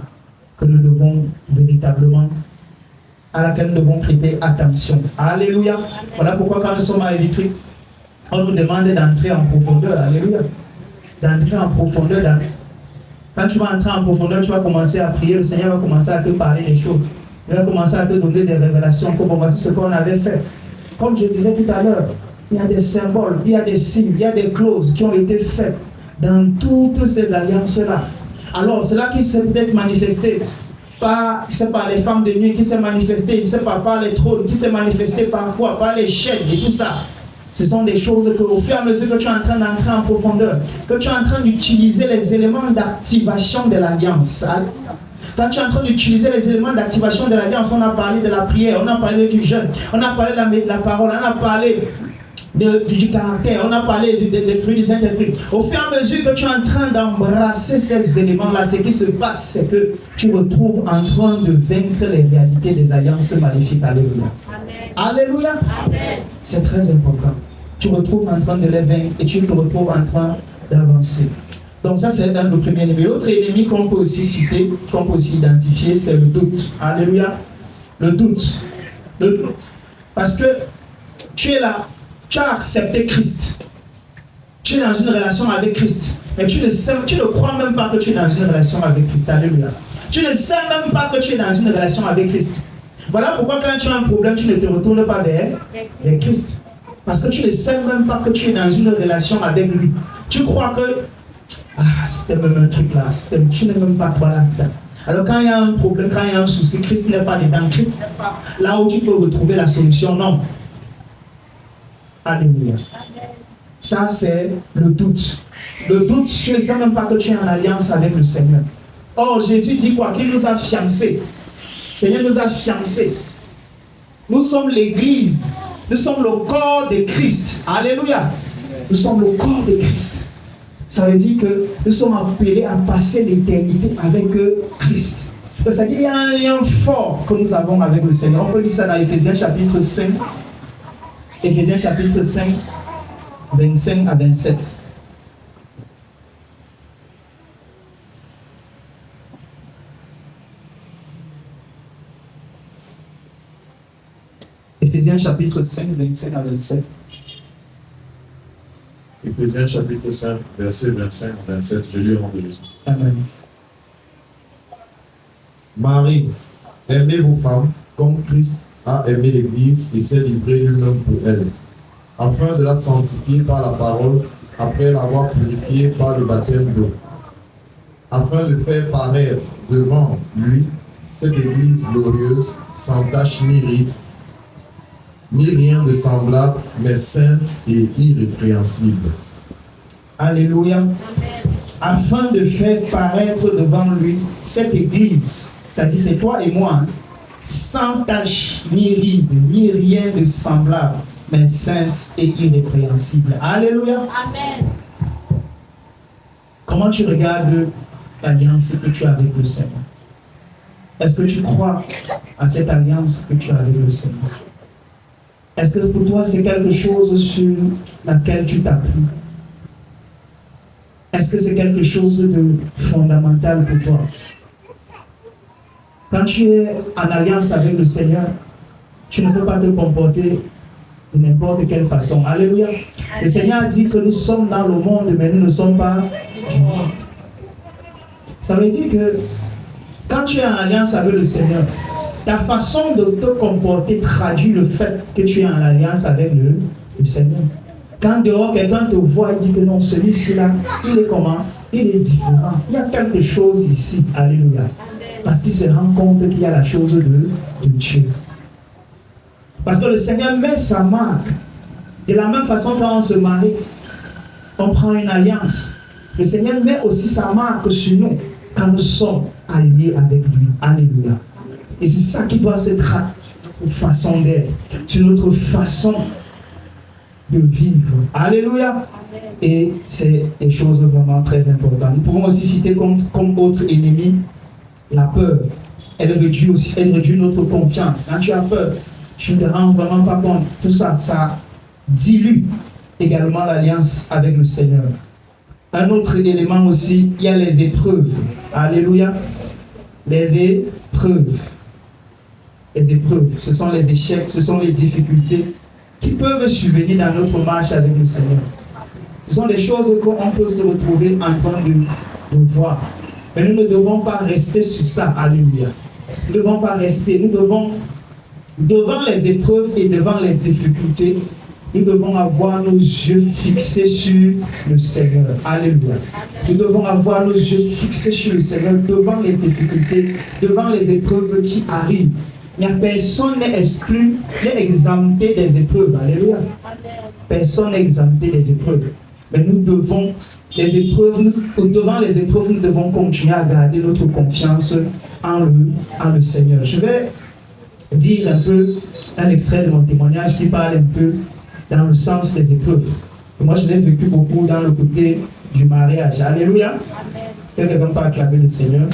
que nous devons véritablement, à laquelle nous devons prêter attention. Alléluia. Amen. Voilà pourquoi quand nous sommes à Érythrée, on nous demande d'entrer en profondeur. Alléluia. D'entrer en profondeur. Quand tu vas entrer en profondeur, tu vas commencer à prier. Le Seigneur va commencer à te parler des choses. Il va commencer à te donner des révélations. Comme voici ce qu'on avait fait. Comme je disais tout à l'heure, il y a des symboles, il y a des signes, il y a des clauses qui ont été faites dans toutes ces alliances-là. Alors, c'est là qui s'est peut-être manifesté par les femmes de nuit, qui s'est manifesté, je ne sais pas, par les trônes, qui s'est manifesté par quoi, par les chaînes et tout ça. Ce sont des choses que, au fur et à mesure que tu es en train d'entrer en profondeur, que tu es en train d'utiliser les éléments d'activation de l'alliance. Quand tu es en train d'utiliser les éléments d'activation de l'alliance, on a parlé de la prière, on a parlé du jeûne, on a parlé de la parole, on a parlé du caractère, on a parlé des fruits du Saint-Esprit. Au fur et à mesure que tu es en train d'embrasser ces éléments-là, ce qui se passe, c'est que tu retrouves en train de vaincre les réalités des alliances maléfiques. Alléluia. Amen. Alléluia. Amen. C'est très important. Tu retrouves en train de les vaincre et tu te retrouves en train d'avancer. Donc ça, c'est le premier ennemi. L'autre ennemi qu'on peut aussi citer, qu'on peut aussi identifier, c'est le doute. Alléluia. Le doute. Le doute. Parce que tu es là, tu as accepté Christ. Tu es dans une relation avec Christ. Mais tu ne crois même pas que tu es dans une relation avec Christ. Alléluia. Tu ne sais même pas que tu es dans une relation avec Christ. Voilà pourquoi quand tu as un problème, tu ne te retournes pas vers Christ. Parce que tu ne sais même pas que tu es dans une relation avec lui. Tu crois que c'était même un truc là, tu n'es même pas toi là-dedans. Alors quand il y a un problème, quand il y a un souci, Christ n'est pas dedans, Christ n'est pas là où tu peux retrouver la solution, non. Alléluia. Ça c'est le doute. Le doute, tu ne sais même pas que tu es en alliance avec le Seigneur. Or Jésus dit quoi? Qu'il nous a fiancés. Le Seigneur nous a fiancés. Nous sommes l'église. Nous sommes le corps de Christ. Alléluia. Nous sommes le corps de Christ. Ça veut dire que nous sommes appelés à passer l'éternité avec Christ. C'est-à-dire qu'il y a un lien fort que nous avons avec le Seigneur. On peut lire ça dans Éphésiens chapitre 5. Éphésiens chapitre 5, 25 à 27. Éphésiens chapitre 5, 25 à 27. Éphésiens chapitre 5, versets 25 à 27, je lis au nom de Jésus. Amen. Marie, aimez vos femmes comme Christ a aimé l'Église et s'est livré lui-même pour elle, afin de la sanctifier par la parole, après l'avoir purifiée par le baptême d'eau, afin de faire paraître devant lui cette Église glorieuse, sans tache ni ride, ni rien de semblable, mais sainte et irrépréhensible. Alléluia. Amen. Afin de faire paraître devant lui cette Église, ça dit c'est toi et moi, hein, sans tache, ni ride, ni rien de semblable, mais sainte et irrépréhensible. Alléluia. Amen. Comment tu regardes l'alliance que tu as avec le Seigneur? Est-ce que tu crois à cette alliance que tu as avec le Seigneur? Est-ce que pour toi c'est quelque chose sur laquelle tu t'appuies? Est-ce que c'est quelque chose de fondamental pour toi? Quand tu es en alliance avec le Seigneur, tu ne peux pas te comporter de n'importe quelle façon. Alléluia. Le Seigneur a dit que nous sommes dans le monde, mais nous ne sommes pas du monde. Ça veut dire que quand tu es en alliance avec le Seigneur, ta façon de te comporter traduit le fait que tu es en alliance avec le Seigneur. Quand dehors, quelqu'un te voit et dit que non, celui-ci là, il est comment? Il est différent. Il y a quelque chose ici. Alléluia. Parce qu'il se rend compte qu'il y a la chose de Dieu. Parce que le Seigneur met sa marque. De la même façon, quand on se marie, on prend une alliance. Le Seigneur met aussi sa marque sur nous quand nous sommes alliés avec lui. Alléluia. Et c'est ça qui doit se traduire sur notre façon d'être, sur notre façon de vivre. Alléluia. Et c'est des choses vraiment très importantes. Nous pouvons aussi citer comme autre ennemi la peur. Elle réduit notre confiance. Quand tu as peur, tu ne te rends vraiment pas compte. Tout ça, ça dilue également l'alliance avec le Seigneur. Un autre élément aussi, il y a les épreuves. Alléluia. Les épreuves. Les épreuves, ce sont les échecs, ce sont les difficultés qui peuvent survenir dans notre marche avec le Seigneur. Ce sont des choses qu'on peut se retrouver en train de voir. Mais nous ne devons pas rester sur ça. Alléluia. Nous ne devons pas rester. Nous devons, devant les épreuves et devant les difficultés, nous devons avoir nos yeux fixés sur le Seigneur. Alléluia. Nous devons avoir nos yeux fixés sur le Seigneur devant les difficultés, devant les épreuves qui arrivent. Il n'y a personne n'est exclu, n'est exempté des épreuves. Alléluia. Personne n'est exempté des épreuves. Mais nous devons, devant les épreuves, nous devons continuer à garder notre confiance en le Seigneur. Je vais dire un peu un extrait de mon témoignage qui parle un peu dans le sens des épreuves. Et moi, je l'ai vécu beaucoup dans le côté du mariage. Alléluia. Est-ce que quelqu'un peut acclamer le Seigneur?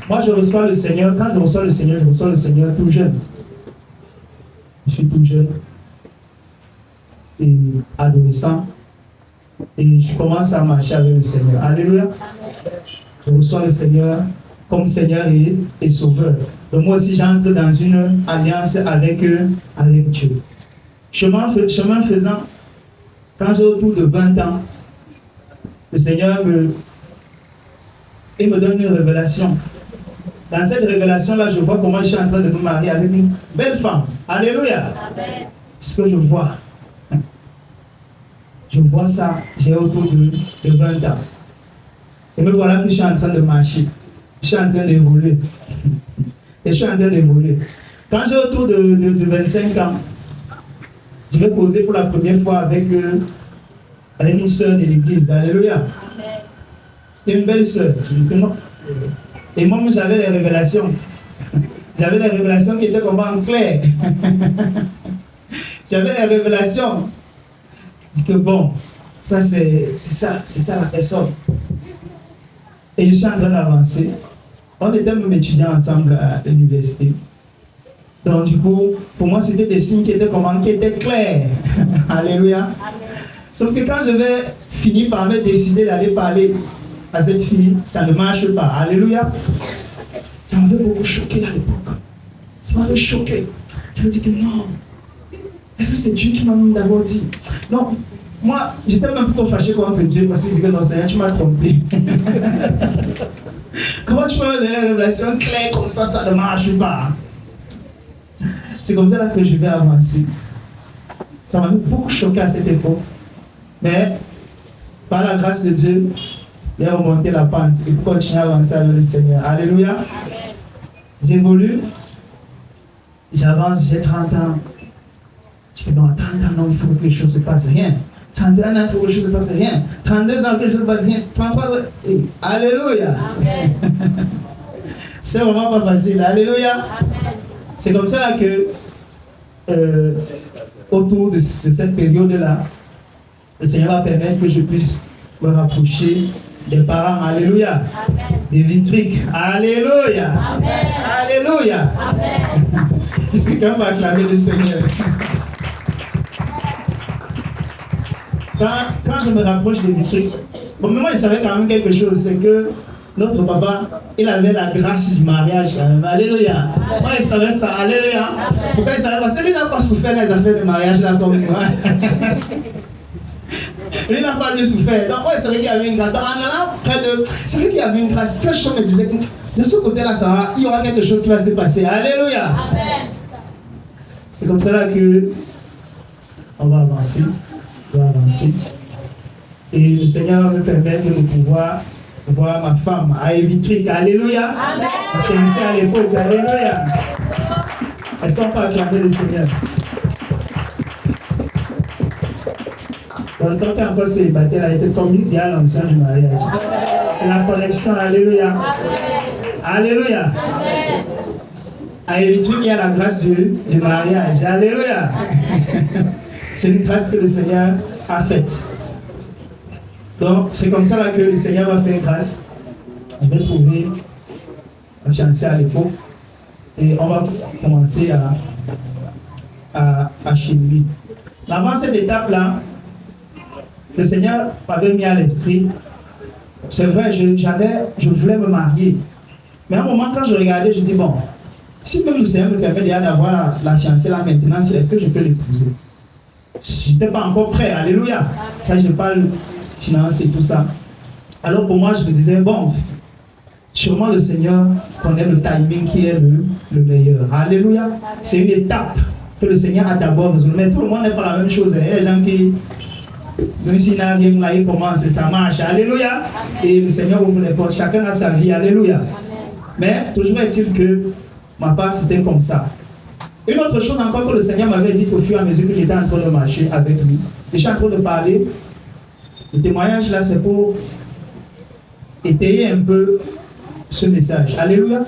Moi, je reçois le Seigneur. Quand je reçois le Seigneur tout jeune. Je suis tout jeune et adolescent. Et je commence à marcher avec le Seigneur. Alléluia. Je reçois le Seigneur comme Seigneur et Sauveur. Donc moi aussi, j'entre dans une alliance avec Dieu. Chemin faisant, quand j'ai autour de 20 ans, le Seigneur me donne une révélation. Dans cette révélation-là, je vois comment je suis en train de me marier avec une belle femme. Alléluia. Amen. Ce que je vois. Je vois ça, j'ai autour de 20 ans. Et me voilà que je suis en train de marcher. Je suis en train d'évoluer. Et je suis en train d'évoluer. Quand j'ai autour de 25 ans, je vais poser pour la première fois avec une sœur de l'église. Alléluia. C'était une belle sœur. Et moi, j'avais des révélations. J'avais des révélations qui étaient comme en clair. J'avais des révélations. Je dis que bon, ça c'est ça la personne. Et je suis en train d'avancer. On était même étudiants ensemble à l'université. Donc du coup, pour moi, c'était des signes qui étaient clairs. Alléluia. Sauf que quand je vais finir par me décider d'aller parler à cette fille, ça ne marche pas. Alléluia. Ça m'avait beaucoup choqué à l'époque. Ça m'avait choqué. Je me dis que non. Est-ce que c'est Dieu qui m'a même d'abord dit? Non. Moi, j'étais même plutôt fâché contre Dieu parce qu'il disait que non, Seigneur, tu m'as trompé. Comment tu peux me donner une révélation claire comme ça ne marche pas? C'est comme ça là que je vais avancer. Ça m'avait beaucoup choqué à cette époque. Mais, par la grâce de Dieu, j'ai remonté la pente et continuer à avancer avec le Seigneur. Alléluia. J'évolue. J'avance, j'ai 30 ans. Je dis non, 30 ans, non, il faut que les choses se passent. Rien. 31 ans, il faut que les choses se passent. Rien. 32 ans, il faut que les choses se passent. Rien. 33 ans. Alléluia. C'est vraiment pas facile. Alléluia. C'est comme ça que, autour de cette période-là, le Seigneur va permettre que je puisse me rapprocher des parents. Alléluia. Amen. Des vitriques. Alléluia. Amen. Alléluia. Amen. Est-ce que quelqu'un va acclamer le Seigneur? Quand je me rapproche des vitriques, bon, mais moi, il savait quand même quelque chose, c'est que Notre papa, il avait la grâce du mariage. Alléluia. Moi, il savait ça. Alléluia. Pourquoi il savait? Parce que lui n'a pas souffert les affaires de mariage là comme moi. Lui n'a pas dû souffrir. Donc, c'est vrai qu'il y avait une grâce. Donc, en allant près de. C'est vrai qu'il y avait une grâce. Quelque chose me disait de ce côté-là, ça va. Il y aura quelque chose qui va se passer. Alléluia. Amen. C'est comme ça là que on va avancer. On va avancer. Et le Seigneur va me permettre de pouvoir voir ma femme à Evitric. Alléluia. Amen. Je à l'époque. Alléluia. Est-ce qu'on peut acclamer le Seigneur? Dans le temps qu'encore célibataire a été tombé bien l'ancien du mariage. C'est la connexion. Alléluia. Amen. Alléluia. Amen. À Evitric, il y a la grâce du mariage. Alléluia. C'est une grâce que le Seigneur a faite. Donc, c'est comme ça là que le Seigneur m'a fait grâce. Je vais trouver un fiancé à l'époque et on va commencer à cheminer. Avant cette étape-là, le Seigneur m'avait mis à l'esprit. C'est vrai, je voulais me marier. Mais à un moment, quand je regardais, je dis bon, si même le Seigneur me permet déjà d'avoir la fiancée là maintenant, est-ce que je peux l'épouser? Je n'étais pas encore prêt. Alléluia. Ça, je parle finance et tout ça. Alors pour moi, je me disais, bon, sûrement le Seigneur connaît le timing qui est le meilleur. Alléluia. C'est une étape que le Seigneur a d'abord besoin. Mais tout le monde n'est pas la même chose. Il y a des gens qui, même si là, il commence, ça marche. Alléluia. Et le Seigneur ouvre les portes. Chacun a sa vie. Alléluia. Mais toujours est-il que ma part, c'était comme ça. Une autre chose encore que le Seigneur m'avait dit au fur et à mesure que j'étais en train de marcher avec lui. Je suis en train de parler. Le témoignage là, c'est pour étayer un peu ce message. Alléluia.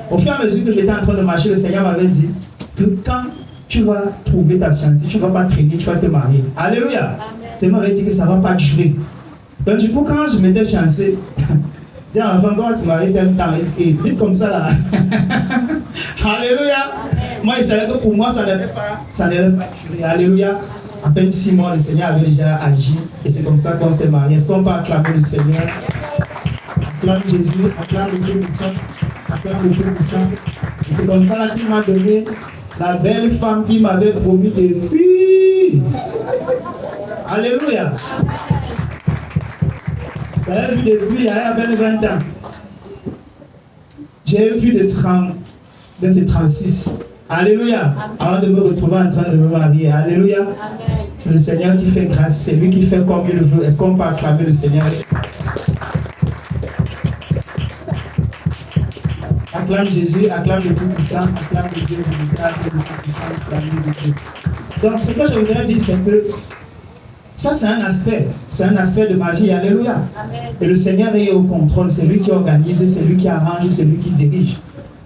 Au fur et à mesure que j'étais en train de marcher, le Seigneur m'avait dit que quand tu vas trouver ta fiancée, tu ne vas pas traîner, tu vas te marier. Alléluia. Le Seigneur m'avait dit que ça ne va pas durer. Donc du coup, quand je m'étais fiancé, tiens, avant qu'on va se marier tel temps, et vite comme ça là. Alléluia. Moi, il savait que pour moi, ça n'allait pas durer. Alléluia. À peine 6 mois, le Seigneur avait déjà agi. Et c'est comme ça qu'on s'est mariés. Est-ce qu'on peut acclamer le Seigneur? Acclame Jésus, acclame le Dieu puissant, acclame le Dieu puissant. Et c'est comme ça là qu'il m'a donné la belle femme qui m'avait promis depuis. Alléluia. J'avais vu depuis, il y a à peine 20 ans. J'ai eu plus de 36. Alléluia. Avant de me retrouver en train de me marier. Alléluia. C'est le Seigneur qui fait grâce. C'est lui qui fait comme il le veut. Est-ce qu'on peut acclamer le Seigneur? Acclame Jésus, acclame le Tout-Puissant, acclame le Dieu de acclame le Tout-Puissant, acclame le Dieu. Donc, ce que je voudrais dire, c'est que ça, c'est un aspect de ma vie. Alléluia. Amen. Et le Seigneur est au contrôle. C'est lui qui organise, c'est lui qui arrange, c'est lui qui dirige.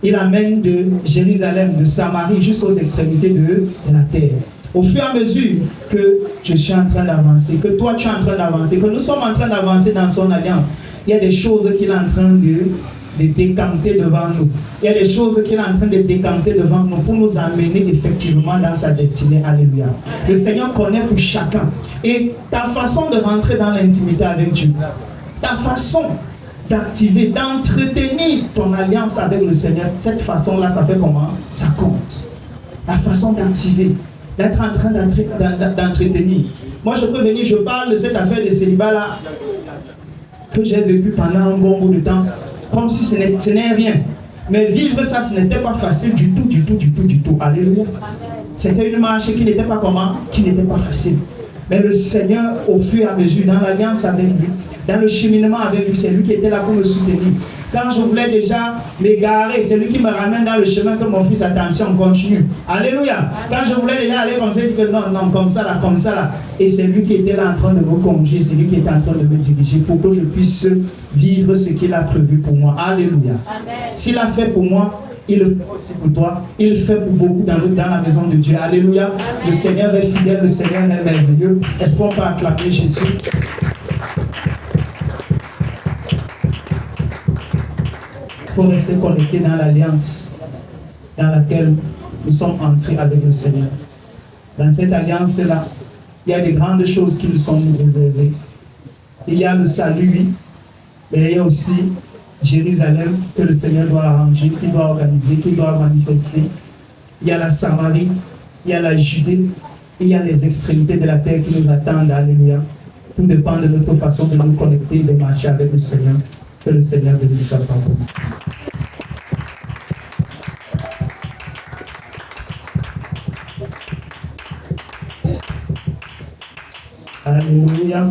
Il amène de Jérusalem, de Samarie, jusqu'aux extrémités de la terre. Au fur et à mesure que je suis en train d'avancer, que toi tu es en train d'avancer, que nous sommes en train d'avancer dans son alliance, il y a des choses qu'il est en train de décanter devant nous. Il y a des choses qu'il est en train de décanter devant nous pour nous amener effectivement dans sa destinée. Alléluia. Le Seigneur connaît pour chacun. Et ta façon de rentrer dans l'intimité avec Dieu, ta façon d'activer, d'entretenir ton alliance avec le Seigneur, cette façon-là, ça fait comment? Ça compte. La façon d'activer, d'être en train d'entretenir. Moi, je peux venir, je parle de cette affaire de célibat-là que j'ai vécu pendant un bon bout de temps, comme si ce n'est rien. Mais vivre ça, ce n'était pas facile du tout. Alléluia. C'était une marche qui n'était pas comment? Qui n'était pas facile. Mais le Seigneur, au fur et à mesure, dans l'alliance avec lui, dans le cheminement avec lui, c'est lui qui était là pour me soutenir. Quand je voulais déjà m'égarer, c'est lui qui me ramène dans le chemin que mon fils, attention, continue. Alléluia. Quand je voulais déjà aller comme ça, il dit que non, comme ça là. Et c'est lui qui était là en train de me conduire, c'est lui qui était en train de me diriger pour que je puisse vivre ce qu'il a prévu pour moi. Alléluia. S'il a fait pour moi, il le fait aussi pour toi. Il le fait pour beaucoup dans la maison de Dieu. Alléluia. Le Seigneur est fidèle, le Seigneur est merveilleux. Est-ce qu'on peut acclamer Jésus? Il faut rester connecté dans l'alliance dans laquelle nous sommes entrés avec le Seigneur. Dans cette alliance-là, il y a des grandes choses qui nous sont réservées. Il y a le salut, oui, mais il y a aussi Jérusalem que le Seigneur doit arranger, qu'il doit organiser, qu'il doit manifester. Il y a la Samarie, il y a la Judée, il y a les extrémités de la terre qui nous attendent. Alléluia. Tout dépend de notre façon de nous connecter, de marcher avec le Seigneur. Que le Seigneur bénisse sa parole. Alléluia.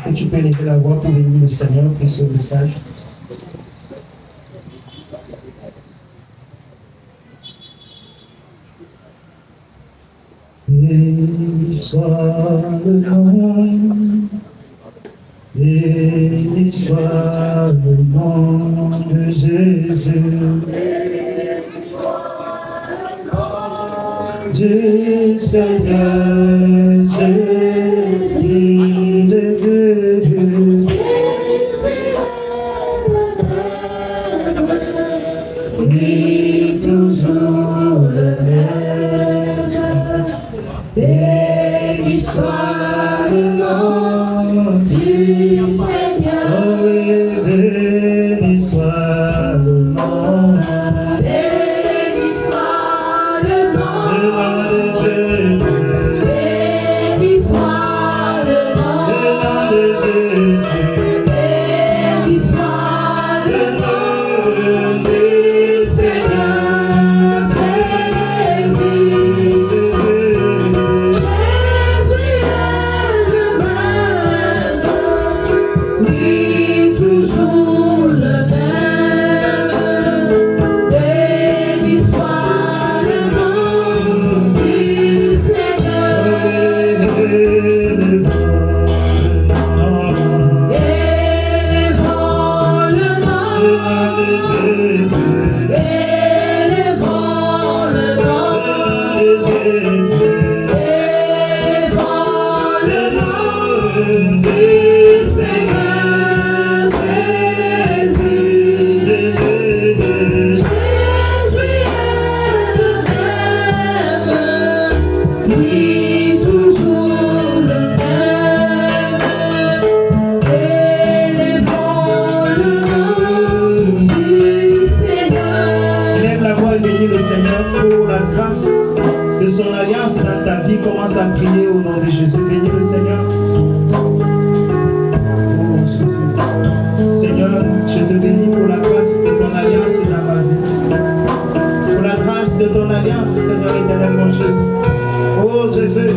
Est-ce que tu peux lever la voix pour bénir le Seigneur pour ce message? Béni soit le nom, béni soit le nom de Jésus. Béni soit le nom du Seigneur Jésus, Jésus. Oui, toujours le même. Béni soit le nom du Seigneur. Béni soit le nom. Béni soit le nom de Jésus. Béni soit le nom de Jésus. Béni soit le nom du Seigneur Jésus. Oui, toujours le même. Béni soit le nom du Seigneur. Élevons le nom de Jésus. Élevons le nom de Jésus. Élevons le nom du Seigneur Jésus. Jésus est le même. Oui, toujours le même. Élevons le nom du Seigneur. Élève la voix et bénis le Seigneur pour la grâce de son alliance dans ta vie. Commence à prier au nom de Jésus. Bénis le Seigneur. Oh Jésus. Seigneur, je te bénis pour la grâce de ton alliance dans ma vie. Pour la grâce de ton alliance, Seigneur éternel mon Dieu. Oh Jésus.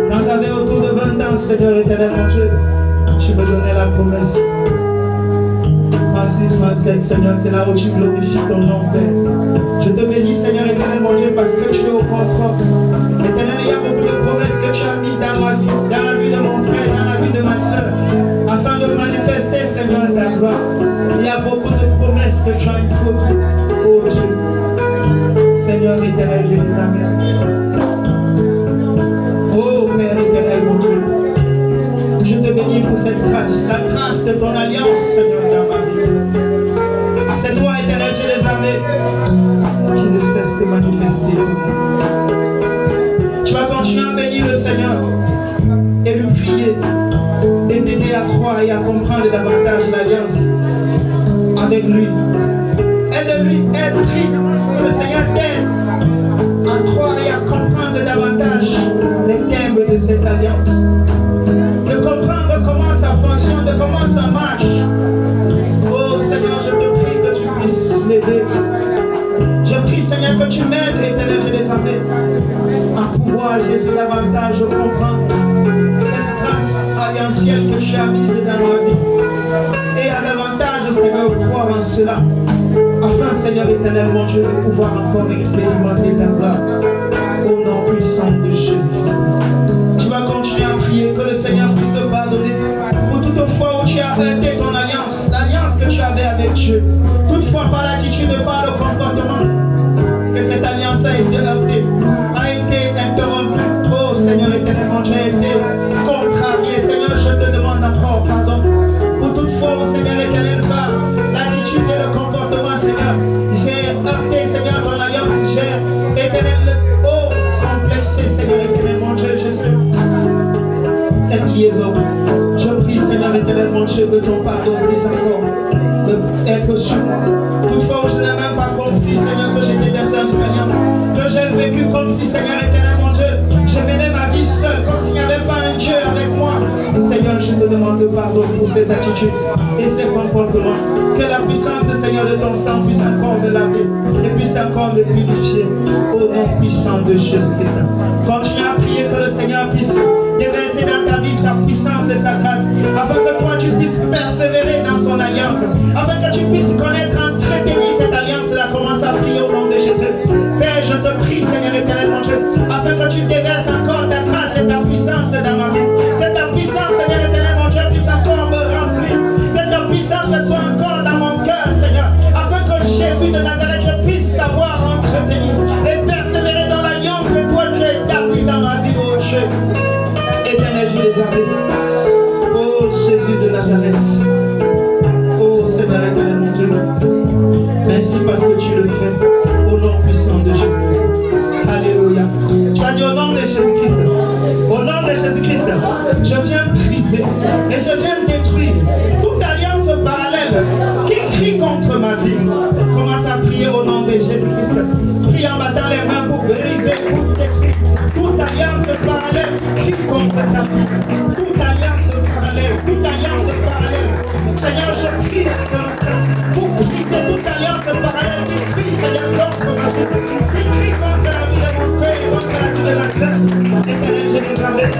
Quand j'avais autour de 20 ans, Seigneur éternel mon Dieu, tu me donnais la promesse. 36, 37, Seigneur, c'est là où tu glorifies ton nom, Père. Je te bénis, Seigneur éternel mon Dieu, parce que tu es au contrôle. Éternel, il y a beaucoup de promesses que tu as mis dans la vie de mon frère, dans la vie de ma soeur, afin de manifester, Seigneur, ta gloire. Il y a beaucoup de promesses que tu as introduites, oh Dieu. Seigneur éternel, je les amène. Oh Père éternel, mon Dieu. Je te bénis pour cette grâce, la grâce de ton alliance, Seigneur, dans ma vie. Cette loi éternelle, tu les avais, qui ne cesse de manifester. Tu vas continuer à bénir le Seigneur et lui prier et t'aider à croire et à comprendre davantage l'alliance avec lui. Aide-lui, prie que le Seigneur t'aide à croire et à comprendre davantage les termes de cette alliance. De comprendre comment ça fonctionne, de comment ça marche. Oh Seigneur, je te prie que tu puisses m'aider. Je prie Seigneur que tu m'aides, éternel, je les appelle, à pouvoir, Jésus, davantage comprendre cette grâce alliantielle que tu as mise dans ma vie. Et à davantage, Seigneur, croire en cela. Afin, Seigneur éternel, mon Dieu, de pouvoir encore expérimenter ta gloire. Au nom puissant de Jésus-Christ. Tu vas continuer à prier que le Seigneur puisse te pardonner pour toute fois où tu as heurté ton alliance, l'alliance que tu avais avec Dieu. Toutefois, par l'attitude, par le comportement, que cette alliance a été heurtée, a été interrompue. Oh Seigneur éternel, mon Dieu, a été contrarié. Seigneur, je te demande encore pardon pour toute fois où, Seigneur éternel, par l'attitude et le comportement, Seigneur, j'ai heurté, Seigneur, ton alliance, j'ai éternel, oh, complexé, Seigneur éternel, mon Dieu, Jésus. Cette liaison, je prie, Seigneur éternel, mon Dieu, de ton pardon plus encore. être sur moi. Toutefois, je n'ai même pas compris, Seigneur, que j'étais des inconvénients, que j'ai vécu comme si, Seigneur éternel, mon Dieu, je menais ma vie seule, comme s'il n'y avait pas un Dieu avec moi. Seigneur, je te demande pardon pour ces attitudes et ces comportements. Que la puissance, Seigneur, de ton sang puisse encore me laver et puisse encore me purifier au nom puissant de Jésus-Christ. Continue à prier que le Seigneur puisse déverser dans ta vie sa puissance et sa grâce, afin que toi tu puisses persévérer dans son alliance, afin que tu puisses connaître, entretenir cette alliance-là. Commence à prier au nom de Jésus. Père, je te prie, Seigneur éternel, mon Dieu, afin que tu déverses encore ta grâce et ta puissance dans ma vie. Que ta puissance, Seigneur éternel, mon Dieu, puisse encore me remplir. Que ta puissance soit encore dans mon cœur, Seigneur, afin que Jésus de Nazareth, je puisse savoir entretenir et persévérer dans l'alliance que toi tu as établie dans ma vie, oh Dieu. Éternel, je les avais. Oh Jésus de Nazareth. Oh Seigneur éternel, mon Dieu. Merci parce que tu le fais. Au nom puissant de Jésus-Christ. Alléluia. Tu as dit au nom de Jésus-Christ. Au nom de Jésus-Christ, je viens briser et je viens détruire toute alliance parallèle qui crie contre ma vie. Commence à prier au nom de Jésus-Christ. Prie en battant les mains pour briser, pour détruire toute alliance parallèle qui crie contre ta vie. Toute alliance parallèle, toute alliance parallèle. Seigneur, je prie pour briser toute alliance parallèle qui crie, Seigneur, contre ma vie. Qui crie contre la vie de mon frère et contre la vie de la sœur. Éternel, je les avais.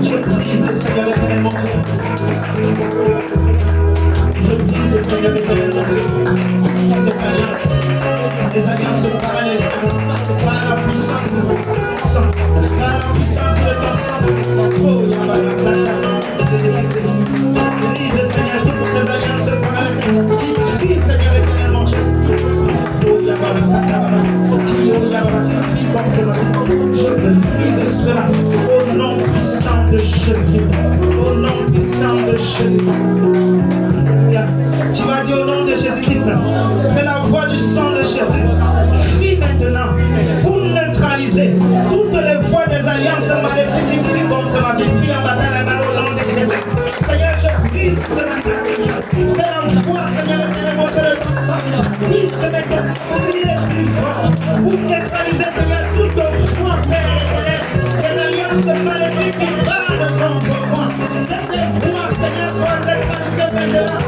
Je brise, Seigneur, éternel, mon Dieu. Je brise, Seigneur, éternel, mon Dieu. Cette alliance, les alliances parallèles, par la puissance de son sang, par la puissance de ton sang. Oh, brise, Seigneur, toutes ces alliances parallèles qui crient, Seigneur, éternel, mon Dieu. Je brise cela au nom puissant de Jésus. Au nom puissant de Jésus. Tu vas dire au nom de Jésus-Christ que la voix du sang de Jésus crie maintenant pour neutraliser toutes les voix des alliances maléfiques qui crient contre ma vie. Prie en battant la main au nom de Jésus. Seigneur, je brise ce matin, Seigneur. Que la voix, Seigneur, que le sang puisse se mettre crier plus fort pour neutraliser, Seigneur, toutes les voix, Père éternel, que l'alliance maléfique qui parle contre moi. Que ces voix, Seigneur, soient neutralisées maintenant.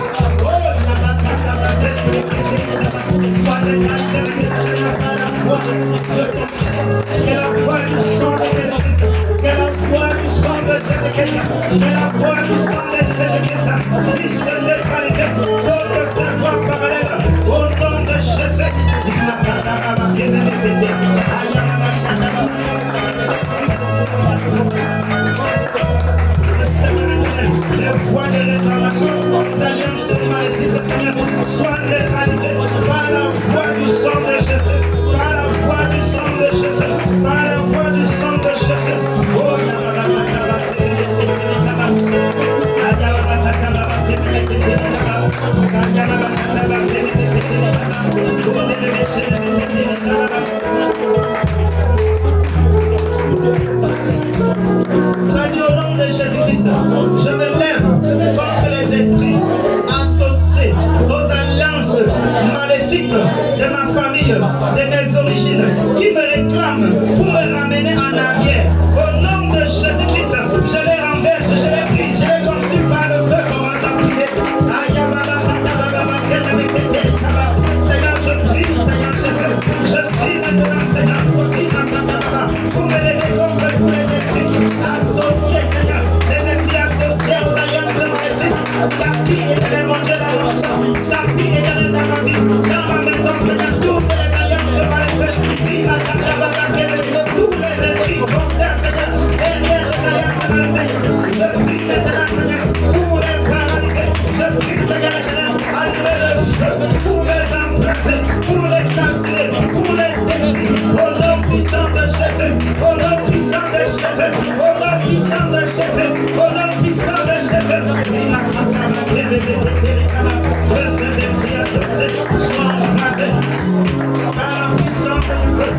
Que la voix du sang de Jésus-Christ, que la voix du sang de Jésus-Christ, que la voix du sang de Jésus-Christ puisse se neutraliser contre sa voix parallèle au nom de Jésus. Les voix de réclamation, les alliances maléfiques, Seigneur, soient neutralisées par la voix du sang de Jésus, par la voix du sang de Jésus, par la voix du sang de Jésus. Oh, au nom de Jésus-Christ, je me lève contre les esprits associés aux alliances maléfiques de ma famille, de mes origines, qui me réclament pour me ramener en arrière. Au nom de Jésus-Christ, je les renverse, je les brise, je les consume par le feu. Commence à prier. Seigneur, je prie, Seigneur Jésus, je prie maintenant, Seigneur, pour me lever contre tous les esprits associés, Seigneur, les esprits associés aux alliances maléfiques. Tapis éternel, mon Dieu, dans mon sang, tapis éternel dans ma vie, dans ma maison, Seigneur, toutes les alliances maléfiques, tous les esprits contraires, Seigneur, derrière ces alliances maléfiques, je prie maintenant, Seigneur, pour les paralyser, je prie, Seigneur, éternel, à lever le feu, pour les embrasser, pour les casser, pour les détruire, au nom puissant de Jésus, au nom puissant de Jésus, au nom puissant de Jésus, au nom puissant de Jésus. Que ces esprits associés soient embrasés par la puissance du feu,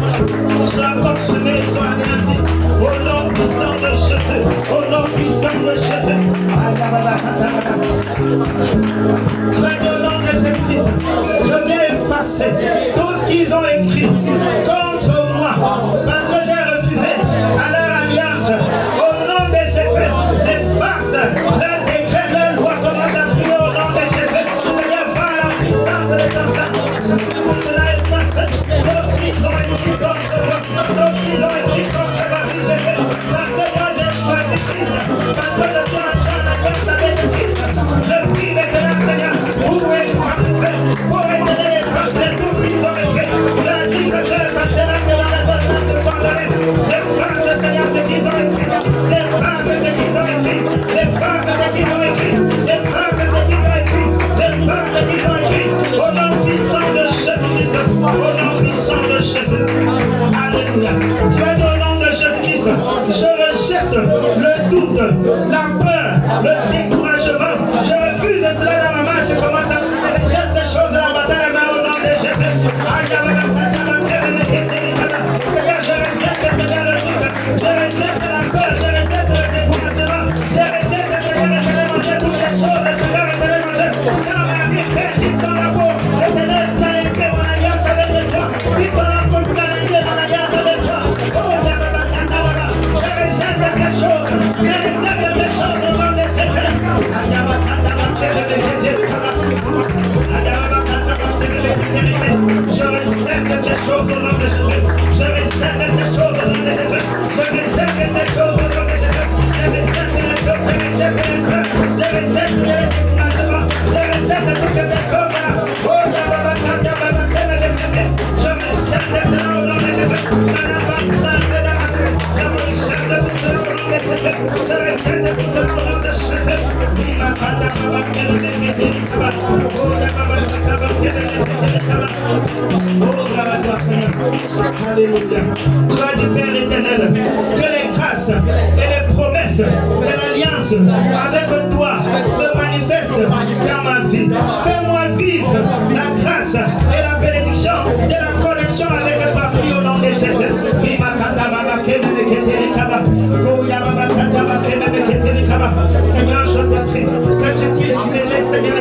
soient consumés, soient anéantis, au nom puissant de Jésus, au nom puissant de Jésus. Je vais au nom de Jésus-Christ, je viens effacer tout ce qu'ils ont écrit contre moi, parce que j'ai refusé à leur alliance. Au nom de Jésus, j'efface le décret de loi. Commence à prier au nom de Jésus. Seigneur, par la puissance de ton sang, je la efface. Tout ce qu'ils ont écrit contre moi, tout ce qu'ils ont écrit contre ma vie, Jésus. Parce que moi j'ai choisi Christ, parce que je suis en train de faire avec Christ. Je prie maintenant, Seigneur, pour effacer, tout ce qu'ils ont écrit. Je dis que je passerai dans la bonne de pardonner. J'efface, Seigneur, ce qu'ils ont écrit. J'efface ce qu'ils ont écrit. J'efface ce qu'ils ont écrit. J'efface ce qu'ils ont écrit. J'efface ce qu'ils ont écrit. Au nom puissant de Jésus-Christ. Au nom puissant de Jésus. Alléluia. Tu es au nom de Jésus-Christ. Je rejette le doute, la peur, le découragement. Je refuse cela dans ma main. Je commence à rejeter ces choses là dans la main au nom de Jésus. Seigneur, je rejette, Seigneur, le doute. Je rejette la peur. Je rejette le découragement. Je rejette, Seigneur, manger toutes les choses. Seigneur, manger. Car ma vie fait qu'ils sont là pour éternel challenger mon alliance avec toi. Ils sont là pour challenger mon alliance avec toi. Oh, je rejette ces choses. Je rejette ces choses au nom de Jésus. Je rejette ces choses au nom de Jésus. Je rejette ces choses au nom de Jésus. Je rejette ces choses au nom de Jésus. Je rejette les choses, je rejette les peurs, je rejette les découragements, je rejette toutes ces choses-là. Oh, je rejette cela au nom de Jésus. Je rejette tout cela au nom de Jésus. Je rejette tout cela au nom de Jésus. Alléluia. Toi du Père éternel, que les grâces et les promesses et l'alliance avec toi se manifestent dans ma vie. Fais-moi vivre la grâce et la bénédiction de la connexion avec ta vie au nom de Jésus. Seigneur, je te prie que tu puisses m'aider, Seigneur.